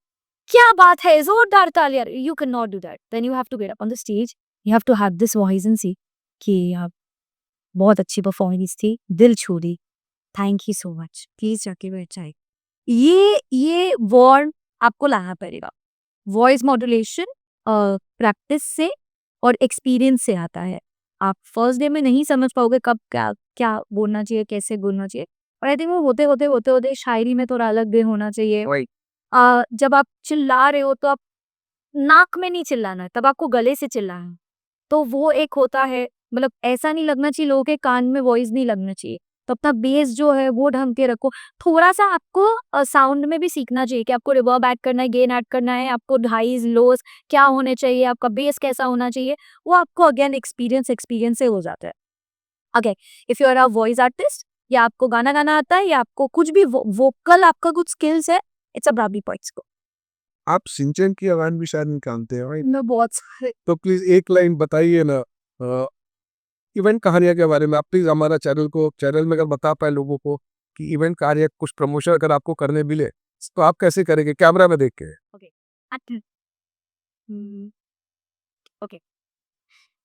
क्या बात है जोरदार तालियां, you cannot do that. Then you have to get up on the stage, you have to have this voice and say कि आप बहुत अच्छी परफॉर्मेंस थी, दिल छू दी, thank you so much, please जाके बैठ जाए। ये वर्ड आपको लाना पड़ेगा। वॉइस मॉड्यूलेशन प्रैक्टिस से और एक्सपीरियंस से आता है। आप फर्स्ट डे में नहीं समझ पाओगे कब क्या क्या बोलना चाहिए, कैसे बोलना चाहिए। और आई थिंक वो होते शायरी में थोड़ा अलग वे होना चाहिए। जब आप चिल्ला रहे हो तो आप नाक में नहीं चिल्लाना है, तब आपको गले से चिल्लाना है। तो वो एक होता है, मतलब ऐसा नहीं लगना चाहिए लोगों के कान में वॉइस नहीं लगना चाहिए। तो अपना बेस जो है वो ढंग के रखो। थोड़ा सा आपको साउंड में भी सीखना चाहिए कि आपको रिवर्ब ऐड करना है, गेन ऐड करना है, आपको हाईज लोज क्या होने चाहिए, आपका बेस कैसा होना चाहिए। वो आपको अगेन एक्सपीरियंस से हो जाता है। Again if you are a voice artist, या आपको गाना गाना आता है, या आपको कुछ भी वोकल आपका कुछ स्किल्स है, इट्स अ ब्राबी पॉइंट्स को। आप सिंचन की आवाज भी शायद निकालते हैं, राइट? मैं बहुत सारे तो प्लीज एक लाइन बताइए ना इवेंट कहानियां के बारे में। आप प्लीज हमारा चैनल में अगर बता पाए लोगों को कि इवेंट कार्य कुछ प्रमोशन अगर आपको करने मिले तो आप कैसे करेंगे, कैमरा में देख के? Okay okay.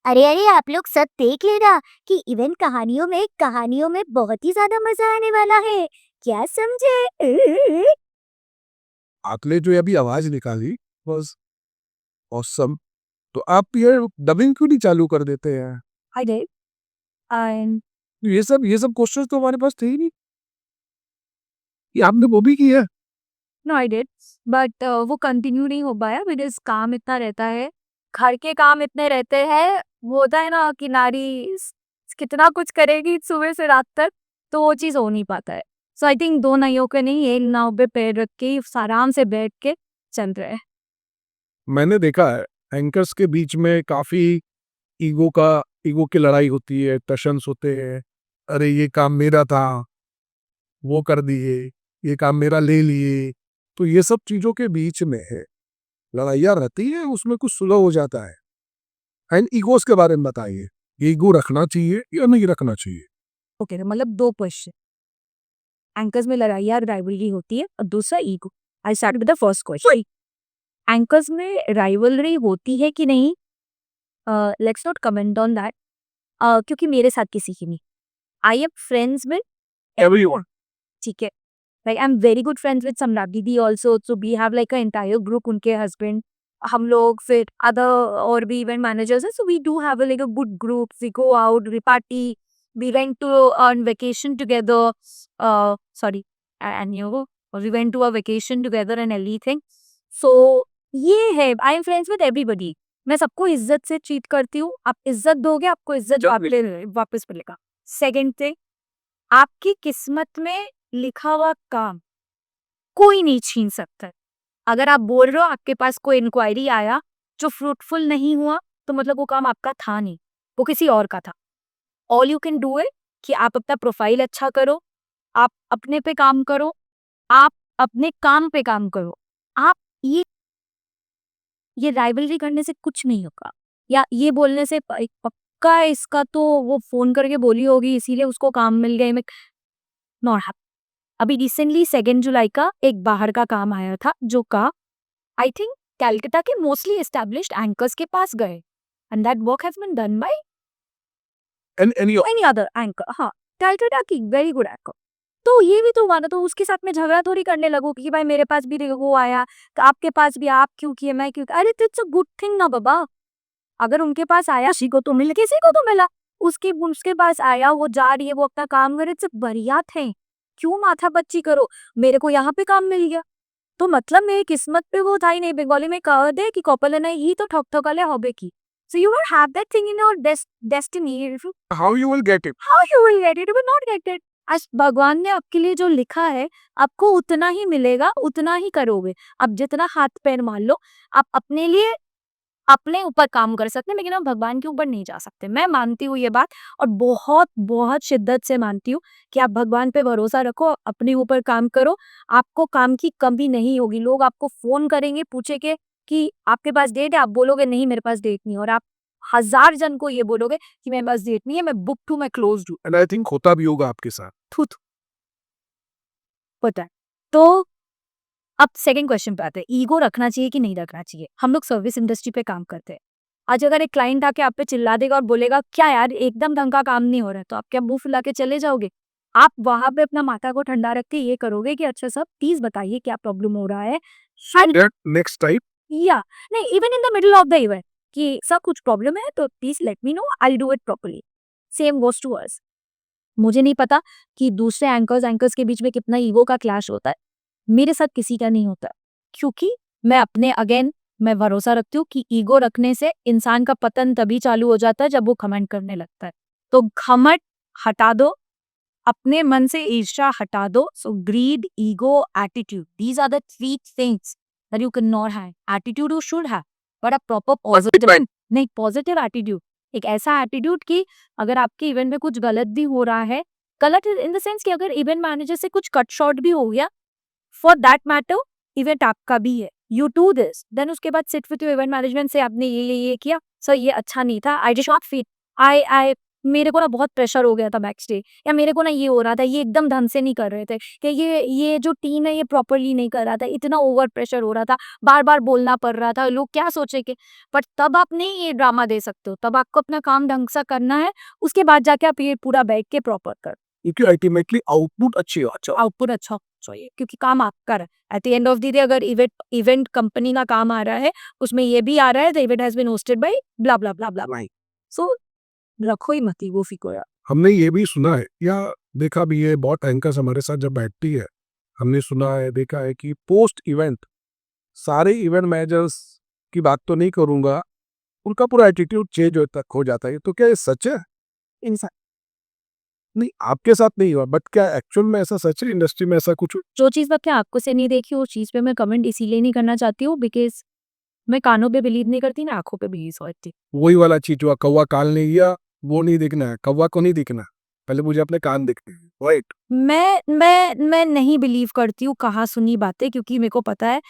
अरे अरे आप लोग सब देख लेना कि इवेंट कहानियों में बहुत ही ज्यादा मजा आने वाला है, क्या समझे? आपने जो अभी आवाज निकाली वाज ऑसम। तो आप ये डबिंग क्यों नहीं चालू कर देते हैं? आई डिड एंड ये सब क्वेश्चंस तो हमारे पास थे ही नहीं। ये आपने वो भी किया? नो आई डिड, बट वो कंटिन्यू नहीं हो पाया बिकॉज काम इतना रहता है, घर के काम इतने रहते हैं। वो होता है ना कि नारी कितना कुछ करेगी सुबह से रात तक, तो वो चीज़ हो नहीं पाता है। सो आई थिंक दो नाइयों के नहीं, एक नाव पे पैर रख के आराम से बैठ के चल रहे हैं। मैंने देखा है एंकर्स के बीच में काफी ईगो की लड़ाई होती है, टशंस होते हैं। अरे ये काम मेरा था, वो कर दिए, ये काम मेरा ले लिए। तो ये सब चीजों के बीच में है लड़ाइयाँ रहती है, उसमें कुछ सुलह हो जाता है। एंड ईगोस के बारे में बताइए, ईगो रखना चाहिए या नहीं रखना चाहिए? ओके, मतलब दो क्वेश्चन। एंकर्स में लड़ाई या राइवलरी होती है, और दूसरा ego. I start with the first question. Anchors में राइवलरी होती है कि नहीं, let's not comment on that, क्योंकि मेरे साथ किसी की नहीं। I am friends with everyone. ठीक है, like I am very good friends with Samrat दीदी also, so we have like a entire group, उनके हस्बैंड, हम लोग, फिर अदर और भी इवेंट मैनेजर्स हैं, so we do have like a good group, we go out, we party, we went to on vacation together, sorry, and you know, we went to a vacation together and everything. So ये है, आई am friends with everybody. मैं सबको इज्जत से treat करती हूँ। आप इज्जत दोगे, आपको इज्जत वापस मिलेगा। सेकंड थिंग, आपकी किस्मत में लिखा हुआ काम कोई नहीं छीन सकता है। अगर आप बोल रहे हो आपके पास कोई इंक्वायरी आया जो फ्रूटफुल नहीं हुआ, तो मतलब वो काम आपका था नहीं, वो किसी और का था। ऑल यू कैन डू है कि आप अपना प्रोफाइल अच्छा करो, आप अपने पे काम करो, आप अपने काम पे काम करो, आप ये राइवलरी करने से कुछ नहीं होगा, या ये बोलने से पक्का इसका तो वो फ़ोन करके बोली होगी इसीलिए उसको काम मिल गया, मैं नॉट हैप अभी रिसेंटली 2 जुलाई का एक बाहर का काम आया था, जो आई थिंक कलकत्ता के मोस्टली एस्टैब्लिश्ड एंकर्स के पास गए, and that work has been done by any any other anchor. हाँ, कलकत्ता की वेरी गुड एंकर। तो ये भी तो हुआ ना, तो उसके साथ में झगड़ा थोड़ी करने लगो कि भाई मेरे पास भी देखो वो आया, तो आपके पास भी आप क्यों किए, मैं क्यों, अरे इट्स अ गुड थिंग ना बाबा। अगर उनके पास आया किसी को तो मिल, किसी को तो मिला, उसके उसके पास आया, वो जा रही है, वो अपना काम करे, इट्स बढ़िया थे। क्यों माथा पच्ची करो, मेरे को यहाँ पे काम मिल गया तो मतलब मेरी किस्मत पे वो था ही नहीं। बंगाली में कह दे कि कपल नहीं ही तो ठक ठकाले होबे की। So you will have that thing in your destiny, how you will get it? How you will get it, you will not get it. आज भगवान ने आपके लिए जो लिखा है, आपको उतना ही मिलेगा, उतना ही करोगे। आप जितना हाथ पैर मार लो, आप अपने लिए अपने ऊपर काम कर सकते हैं, लेकिन आप भगवान के ऊपर नहीं जा सकते। मैं मानती हूँ ये बात, और बहुत बहुत शिद्दत से मानती हूँ कि आप भगवान पे भरोसा रखो, अपने ऊपर काम करो, आपको काम की कमी नहीं होगी। लोग आपको फोन करेंगे पूछेंगे कि आपके पास डेट है, आप बोलोगे नहीं मेरे पास डेट नहीं है, और आप 1000 जन को ये बोलोगे कि मेरे पास डेट नहीं है, मैं बुक हूँ, मैं क्लोज्ड हूँ। एंड आई थिंक होता भी होगा आपके साथ। थू थू, पता है। तो अब सेकंड क्वेश्चन पे आते हैं, ईगो रखना चाहिए कि नहीं रखना चाहिए। हम लोग सर्विस इंडस्ट्री पे काम करते हैं। आज अगर एक क्लाइंट आके आप पे चिल्ला देगा और बोलेगा क्या यार एकदम ढंग का काम नहीं हो रहा है, तो आप क्या मुंह फुला के चले जाओगे? आप वहां पे अपना माथा को ठंडा रख के ये करोगे कि अच्छा सर प्लीज बताइए क्या प्रॉब्लम हो रहा है, शायद दैट नेक्स्ट टाइम या नहीं, even in the middle of the event कि सर कुछ प्रॉब्लम है तो please let me know, I do it properly. Same goes to us. मुझे नहीं पता कि दूसरे एंकर्स के बीच में कितना ईगो का क्लैश होता है, मेरे साथ किसी का नहीं होता, क्योंकि मैं अपने अगेन मैं भरोसा रखती हूँ कि ईगो रखने से इंसान का पतन तभी चालू हो जाता है जब वो घमंड करने लगता है। तो घमंड हटा दो, अपने मन से ईर्ष्या हटा दो। So greed, ego, attitude, these are the three things that you can not have. Attitude you should have, but a proper positive, नहीं पॉजिटिव एटीट्यूड, एक ऐसा एटीट्यूड कि अगर आपके इवेंट में कुछ गलत भी हो रहा है, गलत इन द सेंस कि अगर इवेंट मैनेजर से कुछ कट शॉर्ट भी हो गया, फॉर दैट मैटर इवेंट आपका भी है, यू डू दिस, देन उसके बाद sit with your event management से आपने ये किया, सर ये अच्छा नहीं था, आई डिड नॉट फील, आई मेरे को ना बहुत प्रेशर हो गया था बैक स्टेज, या मेरे को ना ये हो रहा था, ये एकदम ढंग से नहीं कर रहे थे, कि ये जो टीम है ये प्रॉपरली नहीं कर रहा था, इतना ओवर प्रेशर हो रहा था, बार बार बोलना पड़ रहा था, लोग क्या सोचेंगे। बट तब आप नहीं ये ड्रामा दे सकते हो, तब आपको अपना काम ढंग से करना है, उसके बाद जाके आप ये पूरा बैठ के प्रॉपर कर, क्योंकि अल्टीमेटली आउटपुट अच्छी हो अच्छा आउटपुट अच्छा चाहिए, क्योंकि काम आपका है। At the end of the day अगर इवेंट कंपनी का काम आ रहा है, उसमें ये भी आ रहा है, the event has been hosted by bla bla bla bla, नहीं। सो रखो ही मत वो फिको यार। हमने ये भी सुना है या देखा भी है, बहुत एंकर्स हमारे साथ जब बैठती है, हमने सुना है देखा है कि पोस्ट इवेंट सारे इवेंट मैनेजर्स की बात तो नहीं करूंगा, उनका पूरा एटीट्यूड चेंज हो जाता है। तो क्या ये सच है? इंसान नहीं, आपके साथ नहीं हुआ, बट क्या एक्चुअल में ऐसा सच है? इंडस्ट्री में ऐसा कुछ? जो चीज़ मैं अपने आँखों से नहीं देखी, उस चीज़ पे मैं कमेंट इसीलिए नहीं करना चाहती हूँ बिकॉज़ मैं कानों पे बिलीव नहीं करती, ना आँखों पे बिलीव करती। वही वाला चीज हुआ, कौवा काल नहीं गया, वो नहीं दिखना है, कौवा को नहीं दिखना, पहले मुझे अपने कान दिखते हैं, राइट? मैं नहीं बिलीव करती हूँ कहा सुनी बातें, क्योंकि मेरे को पता है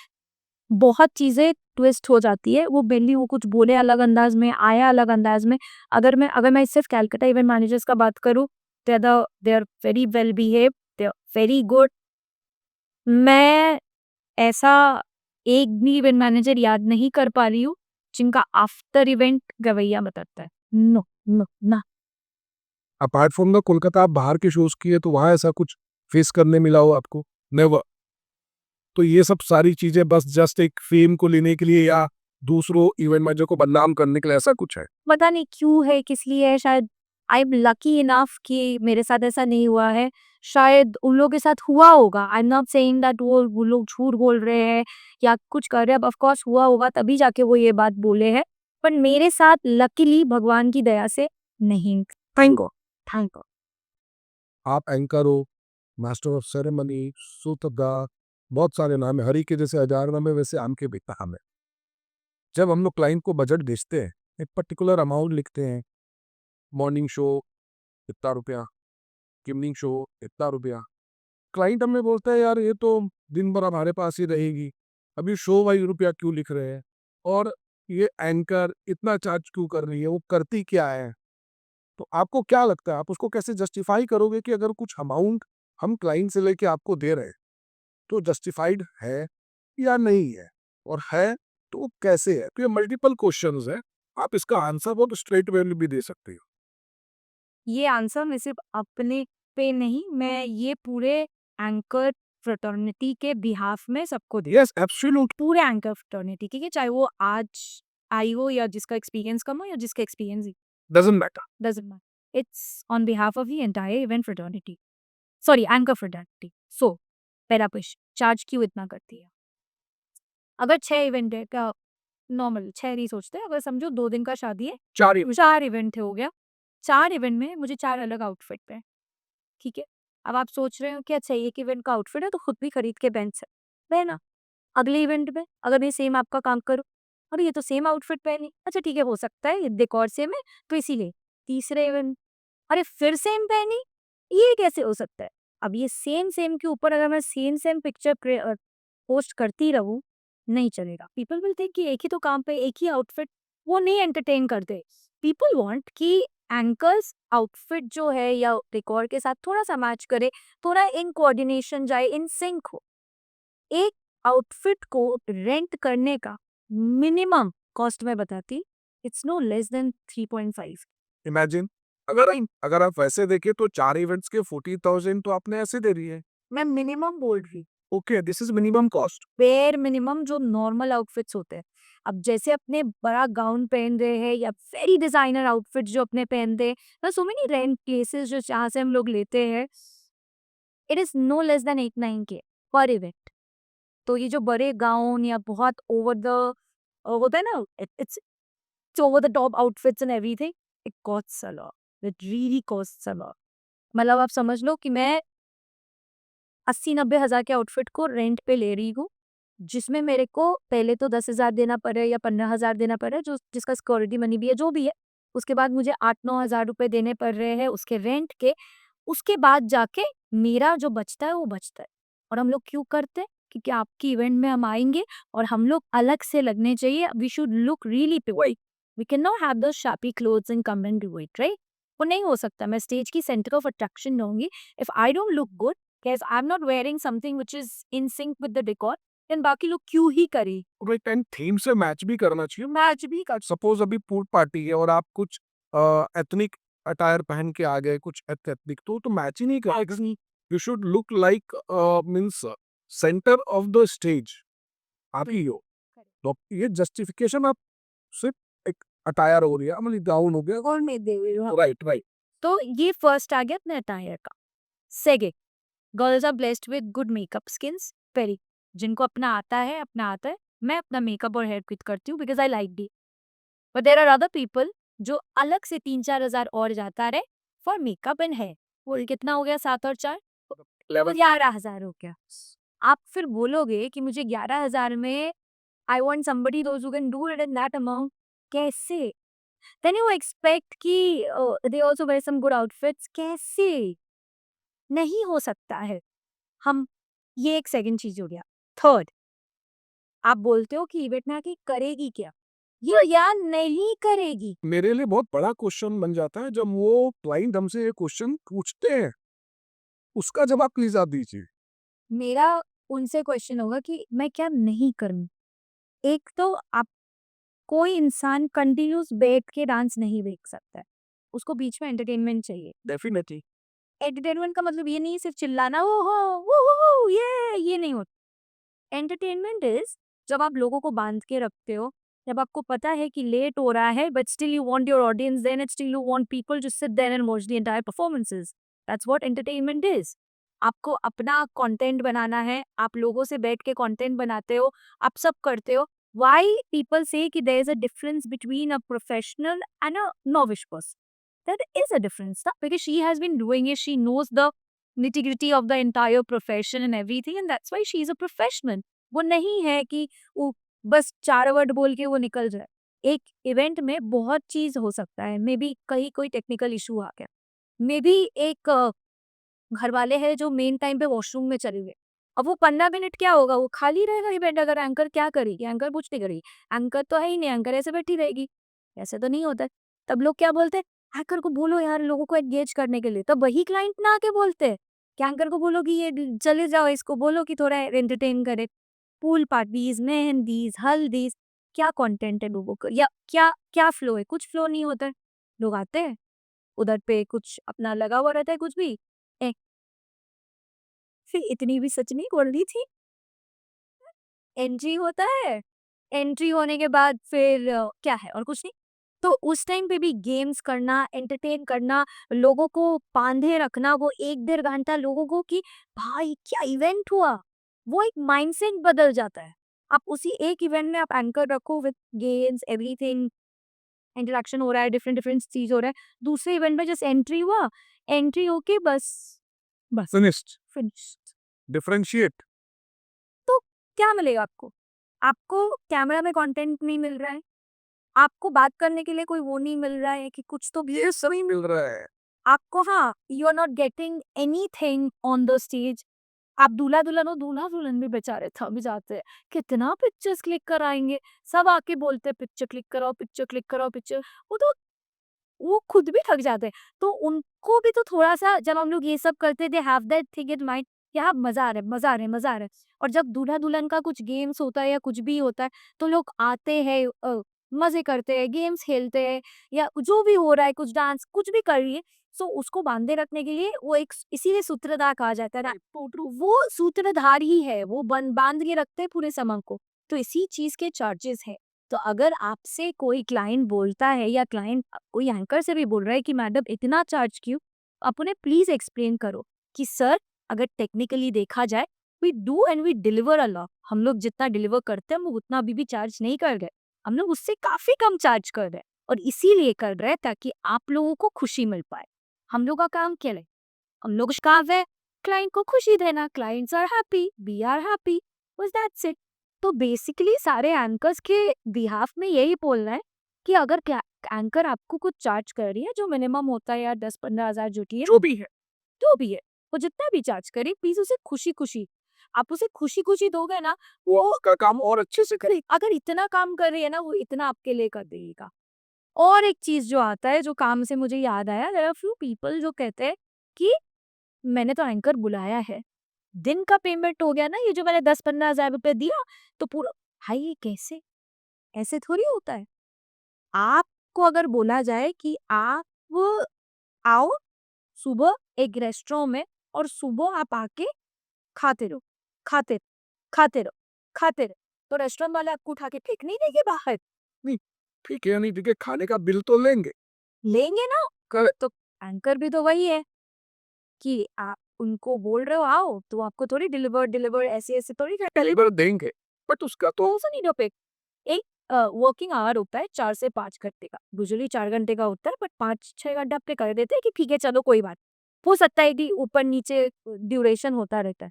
बहुत चीज़ें ट्विस्ट हो जाती है। वो मेनली वो कुछ बोले अलग अंदाज में, आया अलग अंदाज में। अगर मैं सिर्फ कैलकाटा इवेंट मैनेजर्स का बात करूँ, they are very well behaved, they are very good. मैं ऐसा एक भी इवेंट मैनेजर याद नहीं कर पा रही हूँ जिनका आफ्टर इवेंट रवैया बदलता है। नो नो ना। अपार्ट फ्रॉम द कोलकाता आप बाहर के शोज किए तो वहाँ ऐसा कुछ फेस करने मिला हो आपको? नेवर। तो ये सब सारी चीजें बस जस्ट एक फेम को लेने के लिए या दूसरों इवेंट मैनेजर को बदनाम करने के लिए ऐसा कुछ है? पता नहीं क्यों है, किस लिए है, शायद आई एम लकी इनफ कि मेरे साथ ऐसा नहीं हुआ है। शायद उन लोगों के साथ हुआ होगा। आई एम नॉट सेइंग दैट वो लोग झूठ बोल रहे हैं या कुछ कर रहे हैं। ऑफ कोर्स हुआ होगा तभी जाके वो ये बात बोले हैं। पर मेरे साथ लकीली भगवान की दया से नहीं। Thank God, thank God. आप एंकर हो, मास्टर ऑफ सेरेमनी, सूत्रधार, बहुत सारे नाम है, हरि के जैसे हजार नाम है, वैसे आम के भी नाम है। जब हम लोग क्लाइंट को बजट भेजते हैं, एक पर्टिकुलर अमाउंट लिखते हैं, मॉर्निंग शो इतना रुपया, इवनिंग शो इतना रुपया। क्लाइंट हमें बोलता है यार ये तो दिन भर हमारे पास ही रहेगी, अभी शो वाइज रुपया क्यों लिख रहे हैं, और ये एंकर इतना चार्ज क्यों कर रही है, वो करती क्या है। तो आपको क्या लगता है, आप उसको कैसे जस्टिफाई करोगे कि अगर कुछ अमाउंट हम क्लाइंट से लेके आपको दे रहे हैं तो जस्टिफाइड है या नहीं है, और है तो वो कैसे है। तो ये मल्टीपल क्वेश्चंस है, आप इसका आंसर बहुत स्ट्रेट वे में भी दे सकते हो। ये आंसर मैं सिर्फ अपने पे नहीं, मैं ये पूरे एंकर फ्रेटर्निटी के बिहाफ में सबको दे यस एब्सोल्यूट। पूरे एंकर फ्रेटर्निटी के, चाहे वो आज आई हो या जिसका एक्सपीरियंस कम हो या जिसका एक्सपीरियंस ही doesn't matter. Doesn't matter, it's on behalf of the entire event fraternity, sorry anchor fraternity. So पहला क्वेश्चन, चार्ज क्यों इतना करती है? अगर 6 इवेंट है क्या, नॉर्मल 6 नहीं सोचते, अगर समझो 2 दिन का शादी है, 4 इवेंट हो गया, 4 इवेंट में मुझे 4 अलग आउटफिट पे, ठीक है? अब आप सोच रहे हो कि अच्छा एक इवेंट का आउटफिट है तो खुद भी खरीद के पहना। अगले इवेंट में अगर मैं सेम आपका काम करूँ, अरे ये तो सेम आउटफिट पहनी, अच्छा ठीक है हो सकता है ये डेकोर सेम है तो इसीलिए। तीसरे इवेंट, अरे फिर सेम पहनी, ये कैसे हो सकता है? अब ये सेम के ऊपर अगर मैं सेम पिक्चर पोस्ट करती रहूँ, नहीं चलेगा। पीपल विल थिंक कि एक ही तो काम पे एक ही आउटफिट, वो नहीं एंटरटेन करते। पीपल वांट कि एंकर्स आउटफिट जो है या डेकोर के साथ थोड़ा-सा मैच करे, थोड़ा इन कोऑर्डिनेशन जाए, इन सिंक हो। एक आउटफिट को रेंट करने का मिनिमम कॉस्ट मैं बताती, it's no less than 3.5। Imagine, अगर आप वैसे देखें तो 4 इवेंट्स के 40,000 तो आपने ऐसे दे दिए। मैं मिनिमम बोल रही, okay, this is minimum cost. Bare minimum जो नॉर्मल आउटफिट्स होते हैं। अब जैसे अपने बड़ा गाउन पहन रहे हैं या वेरी डिजाइनर आउटफिट जो अपने पहनते हैं, सो मेनी रेंट प्लेसेस जो जहाँ से हम लोग लेते हैं, it is no less than 8-9K per event. तो ये जो बड़े गाउन या बहुत ओवर द होता है ना, it's over the top outfits and everything, it costs a lot, it really costs a lot. मतलब आप समझ लो कि मैं 80-90 हज़ार के आउटफिट को रेंट पे ले रही हूँ, जिसमें मेरे को पहले तो 10,000 देना पड़े या 15,000 देना पड़े, जो जिसका सिक्योरिटी मनी भी है, जो भी है। उसके बाद मुझे 8-9 हज़ार रुपए देने पड़ रहे हैं उसके रेंट के। उसके बाद जाके मेरा जो बचता है वो बचता है। और हम लोग क्यों करते हैं? क्योंकि आपकी इवेंट में हम आएँगे और हम लोग अलग से लगने चाहिए। We should look really pretty. We can not have those shabby clothes and come and do it, right? वो नहीं हो सकता। मैं स्टेज की सेंटर ऑफ अट्रैक्शन रहूँगी। If I don't look good, if I am not wearing something which is in sync with the decor, then बाकी लोग क्यों ही करें? राइट, एंड थीम से मैच भी करना चाहिए। मैच भी कर सपोज अभी पूल पार्टी है और आप कुछ एथनिक अटायर पहन के आ गए, कुछ एथनिक, तो मैच ही नहीं करेगा। You should look like means centre of the stage आप ही हो। तो ये जस्टिफिकेशन आप सिर्फ एक अटायर हो रही है, मतलब गाउन हो गया। और मैं दे रही हूँ। Right right. तो ये फर्स्ट आ गया अपने अटायर का। Second, girls are blessed with good makeup skins, very, जिनको अपना आता है, मैं अपना मेकअप और हेयर क्विट करती हूँ because I like D. But there are other people जो अलग से 3-4 हज़ार और जाता रहे फॉर मेकअप एंड हेयर। वो कितना हो गया, 7 और 4 11,000 हो गया। आप फिर बोलोगे कि मुझे 11,000 में I want somebody those who can do it in that amount, कैसे? देन यू एक्सपेक्ट कि they also wear some good outfits, कैसे? नहीं हो सकता है। हम, ये एक सेकंड चीज़ हो गया। थर्ड, आप बोलते हो कि इवेंट में आके करेगी क्या? ये या नहीं करेगी। मेरे लिए बहुत बड़ा क्वेश्चन बन जाता है जब वो क्लाइंट हमसे ये क्वेश्चन पूछते हैं, उसका जवाब प्लीज आप दीजिए। मेरा उनसे क्वेश्चन होगा कि मैं क्या नहीं करूँ? एक तो आप, कोई इंसान कंटिन्यूअस बैठ के डांस नहीं देख सकता है। उसको बीच में एंटरटेनमेंट चाहिए। डेफिनेटली। एंटरटेनमेंट का मतलब ये नहीं सिर्फ चिल्लाना, ओहो, वूहू, ये नहीं होता। एंटरटेनमेंट इज जब आप लोगों को बांध के रखते हो, जब आपको पता है कि लेट हो रहा है but still you want your audience there and still you want people to sit there and watch the entire performances. That's what entertainment is. आपको अपना कंटेंट बनाना है, आप लोगों से बैठ के कंटेंट बनाते हो, आप सब करते हो। व्हाई पीपल से कि there is a difference between a professional and a novice person? There is a difference, na? Because she has been doing it, she knows the nitty-gritty of the entire profession and everything, and that's why she is a professional. वो नहीं है कि वो बस 4 word बोल के वो निकल जाए। एक इवेंट में बहुत चीज़ हो सकता है, मे बी कहीं कोई टेक्निकल इशू आ गया, मे बी एक घर वाले हैं जो मेन टाइम पे वॉशरूम में चले गए, अब वो 15 मिनट क्या होगा, वो खाली रहेगा इवेंट। अगर एंकर क्या करेगी, एंकर कुछ नहीं करेगी, एंकर तो है ही नहीं, एंकर ऐसे बैठी रहेगी। ऐसे तो नहीं होता है। तब लोग क्या बोलते हैं, एंकर को बोलो यार लोगों को एंगेज करने के लिए। तब वही क्लाइंट ना आके बोलते हैं कि एंकर को बोलो कि ये चले जाओ, इसको बोलो कि थोड़ा एंटरटेन करे। पूल पार्टीज, मेहंदीज, हल्दीज, क्या कंटेंट है लोगों का, या क्या क्या फ्लो है, कुछ फ्लो नहीं होता है। लोग आते हैं, उधर पे कुछ अपना लगा हुआ रहता है, कुछ भी ए, फिर इतनी भी सच नहीं वर्दी थी। एंट्री होता है, एंट्री होने के बाद फिर क्या है और कुछ नहीं। तो उस टाइम पे भी गेम्स करना, एंटरटेन करना, लोगों को बांधे रखना वो 1 डेढ़ घंटा लोगों को, कि भाई क्या इवेंट हुआ, वो एक माइंडसेट बदल जाता है। आप उसी एक इवेंट में आप एंकर रखो विद गेम्स एवरीथिंग, इंटरेक्शन हो रहा है, डिफरेंट डिफरेंट चीज हो रहा है। दूसरे इवेंट में जस्ट एंट्री हुआ, एंट्री होके बस बस फिनिश्ड, फिनिश। डिफरेंशिएट। तो क्या मिलेगा आपको? आपको कैमरा में कंटेंट नहीं मिल रहा है, आपको बात करने के लिए कोई वो नहीं मिल रहा है कि कुछ तो भी ये सही मिल रहा है। आपको, हाँ, you are not getting anything on the stage. आप दूल्हा-दुल्हन हो, दूल्हा-दुल्हन भी बेचारे थक जाते हैं। कितना पिक्चर्स क्लिक कराएँगे? सब आके बोलते हैं पिक्चर क्लिक कराओ, पिक्चर क्लिक कराओ, पिक्चर। वो तो वो खुद भी थक जाते हैं। तो उनको भी तो थोड़ा-सा, जब हम लोग ये सब करते, they have that thing in mind कि हाँ, मज़ा आ रहा है, मज़ा आ रहा है, मज़ा आ रहा है। और जब दूल्हा-दुल्हन का कुछ गेम्स होता है या कुछ भी होता है, तो लोग आते हैं, मज़े करते हैं, गेम्स खेलते हैं, या जो भी हो रहा है, कुछ डांस, कुछ भी करिए। सो उसको बांधे रखने के लिए वो एक, इसीलिए सूत्रधार कहा जाता है ना, वो सूत्रधार ही है, वो बांध के रखते हैं पूरे समय को। तो इसी चीज़ के चार्जेस है। तो अगर आपसे कोई क्लाइंट बोलता है, या क्लाइंट कोई एंकर से भी बोल रहा है कि मैडम इतना चार्ज क्यों, आप उन्हें प्लीज एक्सप्लेन करो कि सर, अगर टेक्निकली देखा जाए, we do and we deliver a lot. हम लोग जितना डिलीवर करते हैं, हम उतना अभी भी चार्ज नहीं कर रहे, हम लोग उससे काफी कम चार्ज कर रहे हैं। और इसीलिए कर रहे हैं ताकि आप लोगों को खुशी मिल पाए। हम लोग का काम क्या है? हम लोग का काम है क्लाइंट को खुशी देना। Clients are happy, we are happy, बस दैट्स इट। तो बेसिकली सारे एंकर्स के बिहाफ में यही बोलना है कि अगर एंकर आपको कुछ चार्ज कर रही है, जो मिनिमम होता है यार 10-15 हज़ार, जो की है, जो भी है, वो जितना भी चार्ज करे, प्लीज उसे खुशी खुशी, आप उसे खुशी खुशी दोगे ना, वो उसका काम और अच्छे से करे। अगर इतना काम कर रही है ना, वो इतना आपके लिए कर देगा। और एक चीज जो आता है, जो काम से मुझे याद आया, देयर आर फ्यू पीपल जो कहते हैं कि मैंने तो एंकर बुलाया है, दिन का पेमेंट हो गया ना, ये जो मैंने 10-15 हज़ार रुपए दिया, तो पूरा। भाई ये कैसे? ऐसे थोड़ी होता है। आपको अगर बोला जाए कि आप आओ सुबह एक रेस्टोरेंट में, और सुबह आप आके खाते रहो, खाते खाते रहो, खाते रहो, तो रेस्टोरेंट वाले आपको उठा के फेंक नहीं देंगे बाहर? नहीं, ठीक है या नहीं ठीक है, खाने का बिल तो लेंगे। लेंगे ना। तो एंकर भी तो वही है कि आप उनको बोल रहे हो आओ, तो आपको थोड़ी डिलीवर डिलीवर ऐसे ऐसे थोड़ी कर। डिलीवर देंगे, बट उसका तो also need a pick। एक वर्किंग आवर होता है 4 से 5 घंटे का, यूजुअली 4 घंटे का होता है, बट 5-6 घंटे आपके कर देते हैं कि ठीक है चलो कोई बात। हो सकता है कि ऊपर नीचे ड्यूरेशन होता रहता है,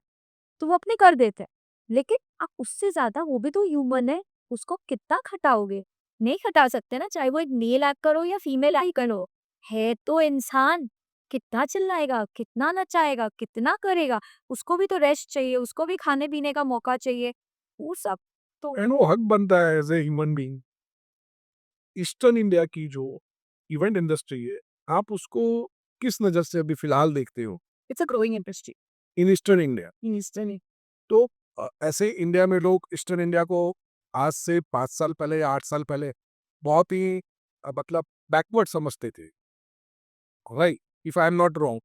तो वो अपने कर देते हैं। लेकिन आप उससे ज़्यादा, वो भी तो ह्यूमन है, उसको कितना खटाओगे? नहीं खटा सकते ना, चाहे वो एक मेल एक्टर हो या फीमेल एक्टर हो, है तो इंसान। कितना चिल्लाएगा, कितना नचाएगा, कितना करेगा? उसको भी तो रेस्ट चाहिए, उसको भी खाने-पीने का मौका चाहिए, वो सब। तो एंड वो हक बनता है as a human being. Eastern India की जो इवेंट इंडस्ट्री है, आप उसको किस नज़र से अभी फिलहाल देखते हो it's a growing industry in eastern India? In eastern. तो ऐसे इंडिया में लोग ईस्टर्न इंडिया को आज से 5 साल पहले या 8 साल पहले बहुत ही मतलब बैकवर्ड समझते थे, right? If I am not wrong,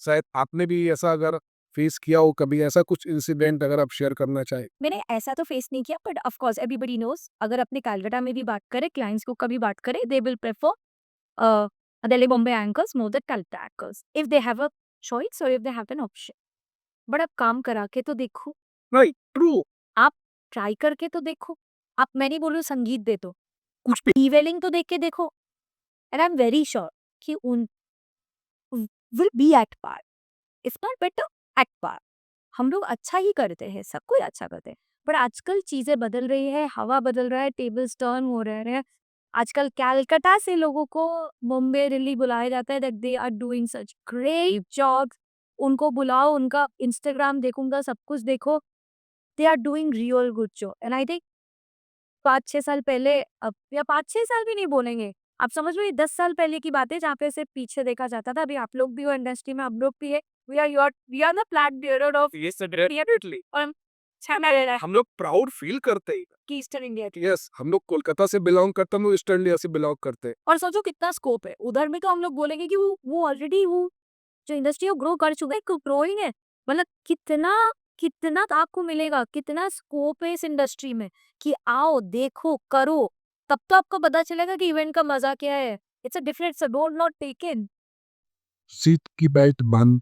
शायद आपने भी ऐसा अगर फेस किया हो कभी, ऐसा कुछ इंसिडेंट अगर आप शेयर करना चाहें? मैंने ऐसा तो फेस नहीं किया, but of course everybody knows, अगर अपने कलकत्ता में भी बात करें, क्लाइंट्स को कभी बात करें, they will prefer Delhi Bombay anchors more than Calcutta anchors, if they have a choice और if they have an option. But आप काम करा के तो देखो, राइट, ट्रू, आप ट्राई करके तो देखो। आप, मैं नहीं बोल रही हूँ संगीत दे दो, कुछ भी। प्रीवेलिंग तो देख के देखो, and I am very sure कि उन will be at par, if not better at par. हम लोग अच्छा ही करते हैं, सब कोई अच्छा करते हैं, पर आजकल चीजें बदल रही है, हवा बदल रहा है, टेबल्स टर्न हो रहे हैं। आजकल कलकत्ता से लोगों को मुंबई दिल्ली बुलाया जाता है, that they are doing such great job, उनको बुलाओ, उनका इंस्टाग्राम देखूंगा, सब कुछ देखो, they are doing real good job. And I think 5-6 साल पहले, अब या 5-6 साल भी नहीं बोलेंगे, आप समझ लो ये 10 साल पहले की बात है जहाँ पे सिर्फ पीछे देखा जाता था। अभी आप लोग भी हो इंडस्ट्री में, हम लोग भी है, we are the flag bearer of Yes, definitely. हम लोग प्राउड फील करते हैं ईस्टर्न इंडिया की। यस हम लोग कोलकाता से बिलोंग करते हैं, हम लोग ईस्टर्न इंडिया से बिलोंग करते हैं। और सोचो कितना स्कोप है उधर में, तो हम लोग बोलेंगे कि वो ऑलरेडी वो जो इंडस्ट्री है वो ग्रो कर चुका है, ग्रोइंग है। मतलब कितना कितना तो आपको मिलेगा, कितना स्कोप है इस इंडस्ट्री में कि आओ देखो करो, तब तो आपको पता चलेगा कि इवेंट का मजा क्या है। It's a different, so don't not take in. Seat की बेल्ट बंद,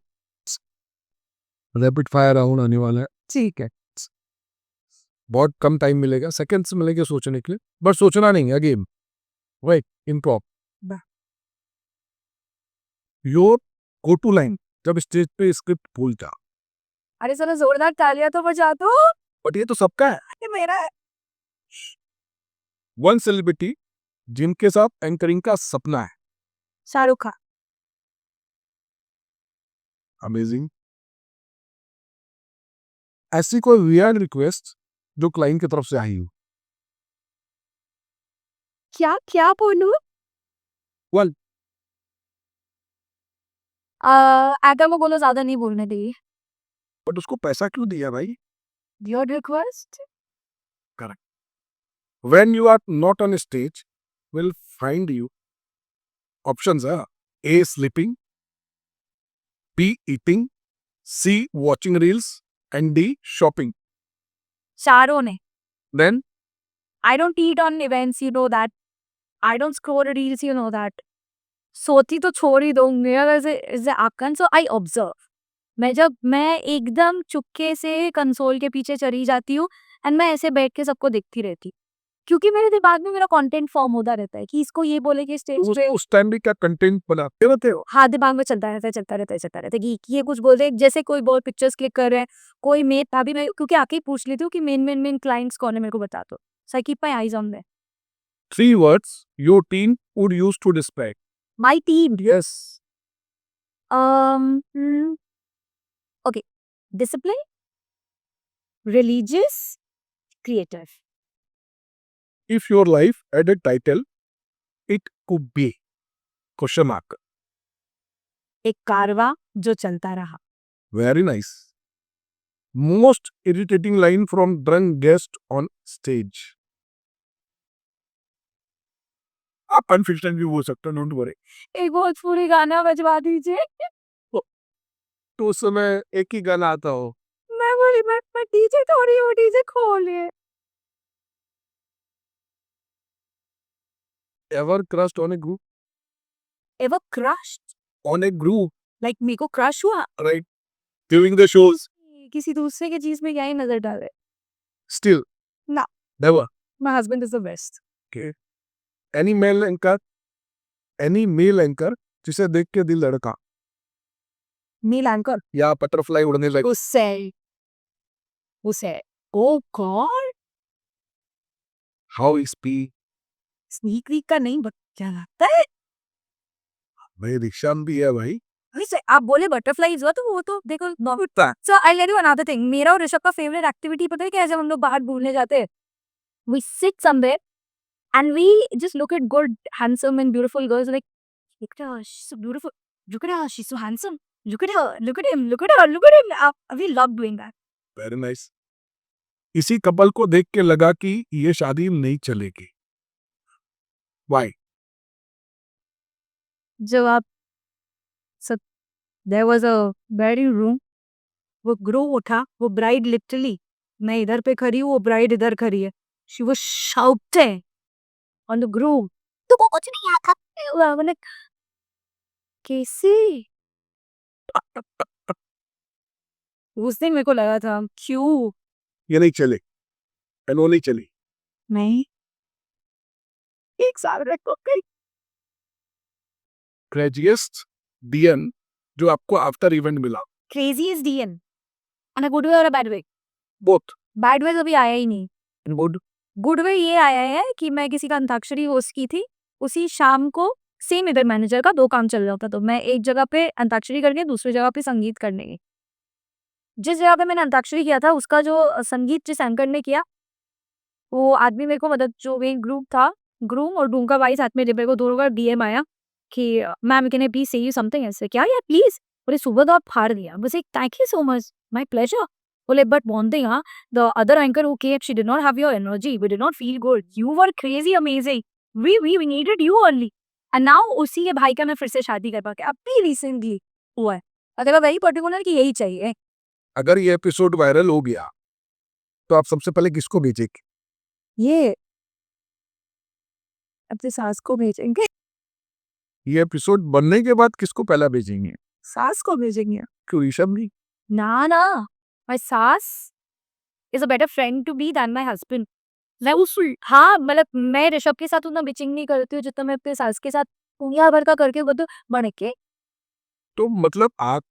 रैपिड फायर राउंड आने वाला है, ठीक है। बहुत कम टाइम मिलेगा, सेकंड्स मिलेंगे सोचने के लिए, बट सोचना नहीं है game, right? Improv your go to line जब स्टेज पे स्क्रिप्ट भूलता, अरे चलो जोरदार तालियां तो बजा दो, बट ये तो सबका है। ये मेरा है। वन सेलिब्रिटी जिनके साथ एंकरिंग का सपना है। शाहरुख खान। अमेजिंग। ऐसी कोई वियर्ड रिक्वेस्ट जो क्लाइंट की तरफ से आई हो? क्या क्या बोलूं? Well, एडम को बोलो ज्यादा नहीं बोलने देगी। बट उसको पैसा क्यों दिया भाई? Your request. When you are not on stage, will find you. Options are A. Sleeping, B. Eating, C. Watching reels, and D. Shopping. चारों ने। Then I don't eat on events, you know that. I don't scroll reels, you know that. सोती तो छोड़ ही दो, मेरा वैसे आकन, सो I observe. मैं एकदम चुपके से कंसोल के पीछे चली जाती हूँ एंड मैं ऐसे बैठ के सबको देखती रहती, क्योंकि मेरे दिमाग में मेरा कंटेंट फॉर्म होता रहता है कि इसको ये बोले कि स्टेज पे उस टाइम भी क्या कंटेंट बनाते रहते हो? हाँ, दिमाग में चलता रहता है कि ये कुछ बोल रहे हैं, जैसे कोई बहुत पिक्चर्स क्लिक कर रहे हैं, कोई मेन अभी मैं क्योंकि आके ही पूछ लेती हूँ कि मेन क्लाइंट्स कौन है, मेरे को बता दो, so I keep my eyes on them. 3 words your team would use to describe. My team, Yes. Okay, discipline, religious, creative. If your life had a title, it could be question mark. एक कारवा जो चलता रहा। Very nice. Most irritating line from drunk guest on stage. आप unfiltered भी बोल सकते हो, डोंट वरी। एक भोजपुरी गाना बजवा दीजिए। तो उस समय एक ही गाना आता हो। मैं बोली मैं डीजे थोड़ी हूँ, डीजे खोलिए। Ever crushed on a group? Ever crushed, On a group, like मेरे को क्रश हुआ right? During the shows. किसी दूसरे के चीज में क्या ही नजर डाले। Still. No. Never. My husband is the best. Any male anchor? Any male anchor जिसे देख के दिल धड़का मील एंकर या बटरफ्लाई उड़ने लगे? उसे oh God, How is P? Sneak week का नहीं, बट क्या लगता है भाई रिक्शान भी है भाई। वैसे आप बोले बटरफ्लाईज हुआ, तो वो तो देखो नॉर्मल। होता है। So I let you another thing, मेरा और ऋषभ का फेवरेट एक्टिविटी पता है क्या है? जब हम लोग बाहर घूमने जाते हैं, we sit somewhere and we just look at good handsome and beautiful girls, like look at her, she's so beautiful, look at her, she's so handsome, look at her, look at him, look at her, look at him. We love doing that. Very nice. इसी couple को देख के लगा कि ये शादी नहीं चलेगी। Why? जब आप सब there was a wedding room, वो ग्रो उठा, वो ब्राइड लिटरली, मैं इधर पे खड़ी हूँ, वो ब्राइड इधर खड़ी है, she was shouting on the groom, तुमको कुछ नहीं आता। मैंने कैसे उस दिन मेरे को लगा था क्यों ये नहीं चले, वो नहीं चली। नहीं एक साल रखो गई। क्रेजिएस्ट डीएन जो आपको आफ्टर इवेंट मिला? Craziest DN on a good way or a bad way? Both. Bad way अभी आया ही नहीं। गुड। गुड वे ये आया है कि मैं किसी का अंताक्षरी होस्ट की थी, उसी शाम को सेम इवेंट मैनेजर का 2 काम चल रहा था। तो मैं एक जगह पे अंताक्षरी करके दूसरी जगह पे संगीत करने गई। जिस जगह पे मैंने अंताक्षरी किया था उसका जो संगीत जिस एंकर ने किया, वो आदमी मेरे को मतलब जो मेन ग्रुप था, ग्रूम और ग्रूम का भाई साथ में, जब मेरे को दोनों का डीएम आया कि मैम कैन आई प्लीज से यू समथिंग, ऐसे क्या यार प्लीज, बोले सुबह तो आप फाड़ दिया, बस एक thank you so much, my pleasure. बोले बट वन थिंग, हाँ, the other anchor who came she did not have your energy, we did not feel good, you were crazy amazing, we needed you only, and now उसी के भाई का मैं फिर से शादी कर पाके अभी रिसेंटली हुआ है। अगर वेरी पर्टिकुलर कि यही चाहिए। अगर ये एपिसोड वायरल हो गया तो आप सबसे पहले किसको भेजेंगे? ये अपने सास को भेजेंगे। ये एपिसोड बनने के बाद किसको पहला भेजेंगे? सास को भेजेंगे। क्यों ऋषभ नहीं? ना ना, माय सास is a better friend to be than my husband. मैं उस, हाँ, मतलब मैं ऋषभ के साथ उतना बिचिंग नहीं करती हूँ जितना मैं अपने सास के साथ दुनिया भर का करके बदू बन के। तो मतलब आज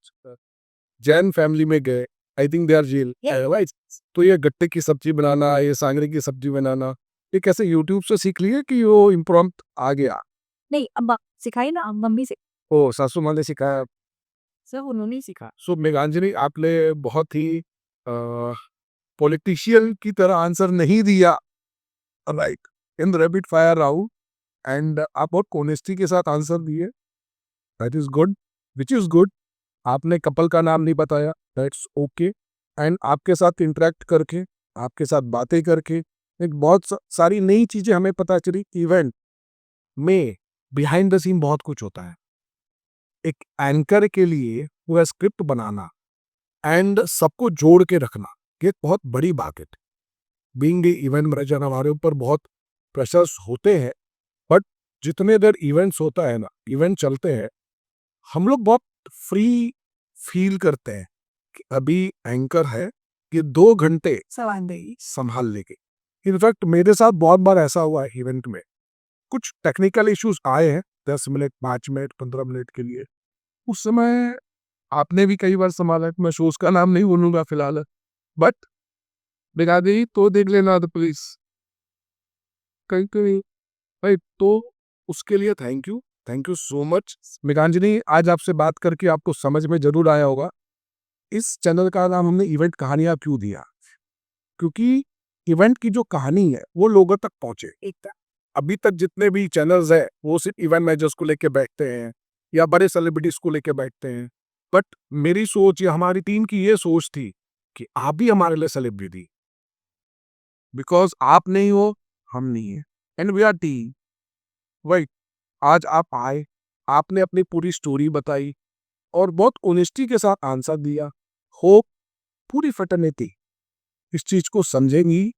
जैन फैमिली में गए, I think they are jail, right? तो ये गट्टे की सब्जी बनाना, ये सांगरे की सब्जी बनाना, ये कैसे यूट्यूब से सीख लिए कि वो इम्प्रॉम्प्ट आ गया? नहीं, अम्मा सिखाई ना, मम्मी से ओ, सासू माँ ने सिखाया। सब उन्होंने ही सिखा। सो मेघांजलि, आपने बहुत ही पॉलिटिशियन की तरह आंसर नहीं दिया, like in rapid fire round, and आप बहुत ऑनेस्टी के साथ आंसर दिए, that is good, which is good. आपने कपल का नाम नहीं बताया, दैट्स ओके। एंड आपके साथ इंटरेक्ट करके, आपके साथ बातें करके एक बहुत सारी नई चीजें हमें पता चली। इवेंट में बिहाइंड द सीन बहुत कुछ होता है। एक एंकर के लिए पूरा स्क्रिप्ट बनाना एंड सबको जोड़ के रखना, ये एक बहुत बड़ी बात है। बीइंग इवेंट मैनेजर हमारे ऊपर बहुत प्रेशर्स होते हैं, बट जितने देर इवेंट्स होता है ना, इवेंट चलते हैं, हम लोग बहुत फ्री फील करते हैं कि अभी एंकर है कि 2 घंटे संभाल लेंगे। इनफैक्ट मेरे साथ बहुत बार ऐसा हुआ है इवेंट में, कुछ टेक्निकल इश्यूज आए हैं 10 मिनट, 5 मिनट, 15 मिनट के लिए। उस समय आपने भी कई बार संभाला है, मैं शोज का नाम नहीं बोलूंगा फिलहाल, बट बिगा दी तो देख लेना तो प्लीज, कहीं कहीं भाई। तो उसके लिए थैंक यू सो मच मेघांजलि। आज आपसे बात करके आपको समझ में जरूर आया होगा इस चैनल का नाम हमने इवेंट कहानियां क्यों दिया, क्योंकि इवेंट की जो कहानी है वो लोगों तक पहुंचे। एक अभी तक जितने भी चैनल्स है वो सिर्फ इवेंट मैनेजर्स को लेके बैठते हैं या बड़े सेलिब्रिटीज को लेके बैठते हैं, बट मेरी सोच या हमारी टीम की ये सोच थी कि आप भी हमारे लिए सेलिब्रिटी, बिकॉज आप नहीं हो, हम नहीं है, and we are team, right? आज आप आए, आपने अपनी पूरी स्टोरी बताई और बहुत ऑनेस्टी के साथ आंसर दिया। होप पूरी फैटर्निटी इस चीज को समझेंगी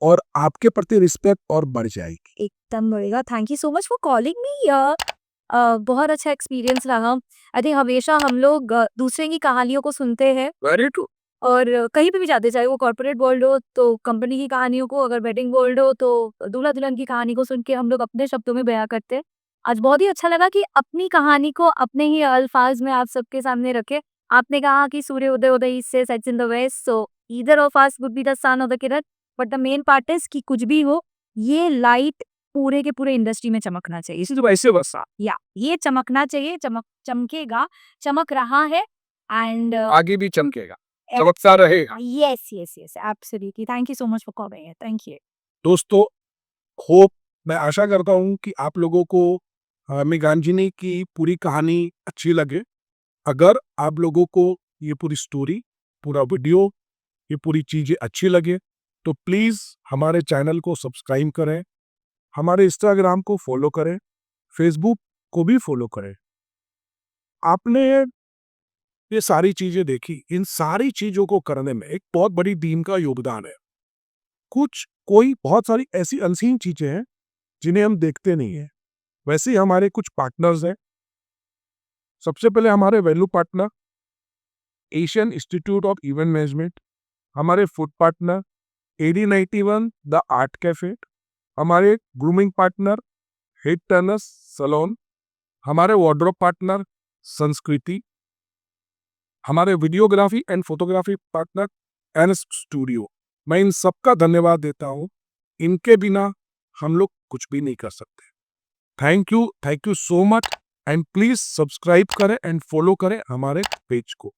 और आपके प्रति रिस्पेक्ट और बढ़ जाएगी। एकदम बढ़ेगा। Thank you so much for calling मी। बहुत अच्छा एक्सपीरियंस रहा। आई थिंक हमेशा हम लोग दूसरे की कहानियों को सुनते हैं वेरी ट्रू। और कहीं पे भी जाते, चाहे वो कॉर्पोरेट वर्ल्ड हो तो कंपनी की कहानियों को, अगर वेडिंग वर्ल्ड हो तो दूल्हा दुल्हन की कहानी को सुन के हम लोग अपने शब्दों में बयां करते हैं। आज बहुत ही अच्छा लगा कि अपनी कहानी को अपने ही अल्फाज में आप सबके सामने रखे। आपने कहा कि सूर्य उदय उदय से sets in the west, so either of us would be the sun or the Kiran, but the main part is कि कुछ भी हो, ये लाइट पूरे के पूरे इंडस्ट्री में चमकना चाहिए। इसी वैसे बसा या ये चमकना चाहिए, चमकेगा, चमक रहा है, एंड आगे भी चमकेगा, चमकता रहेगा। yes, yes, yes, absolutely. Thank you so much for calling it. Thank you. दोस्तों, होप, मैं आशा करता हूँ कि आप लोगों को मेघांजलि की पूरी कहानी अच्छी लगे। अगर आप लोगों को ये पूरी स्टोरी, पूरा वीडियो, ये पूरी चीजें अच्छी लगे तो प्लीज हमारे चैनल को सब्सक्राइब करें, हमारे इंस्टाग्राम को फॉलो करें, फेसबुक को भी फॉलो करें। आपने ये सारी चीजें देखी, इन सारी चीजों को करने में एक बहुत बड़ी टीम का योगदान है। कोई बहुत सारी ऐसी अनसीन चीजें हैं जिन्हें हम देखते नहीं है। वैसे ही हमारे कुछ पार्टनर्स हैं। सबसे पहले हमारे value partner Asian Institute of Event Management, हमारे food partner AD91 the Art Cafe, हमारे grooming partner Head Turners Salon, हमारे वार्डरोब पार्टनर संस्कृति, हमारे videography and photography partner NS Studio. मैं इन सबका धन्यवाद देता हूँ। इनके बिना हम लोग कुछ भी नहीं कर सकते। Thank you so much and please subscribe करें एंड फॉलो करें हमारे पेज को।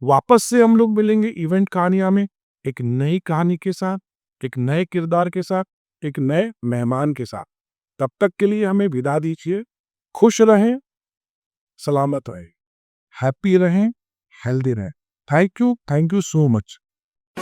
वापस से हम लोग मिलेंगे इवेंट कहानियां में एक नई कहानी के साथ, एक नए किरदार के साथ, एक नए मेहमान के साथ। तब तक के लिए हमें विदा दीजिए। खुश रहें, सलामत रहें, हैप्पी रहें, हेल्दी रहें। Thank you so much.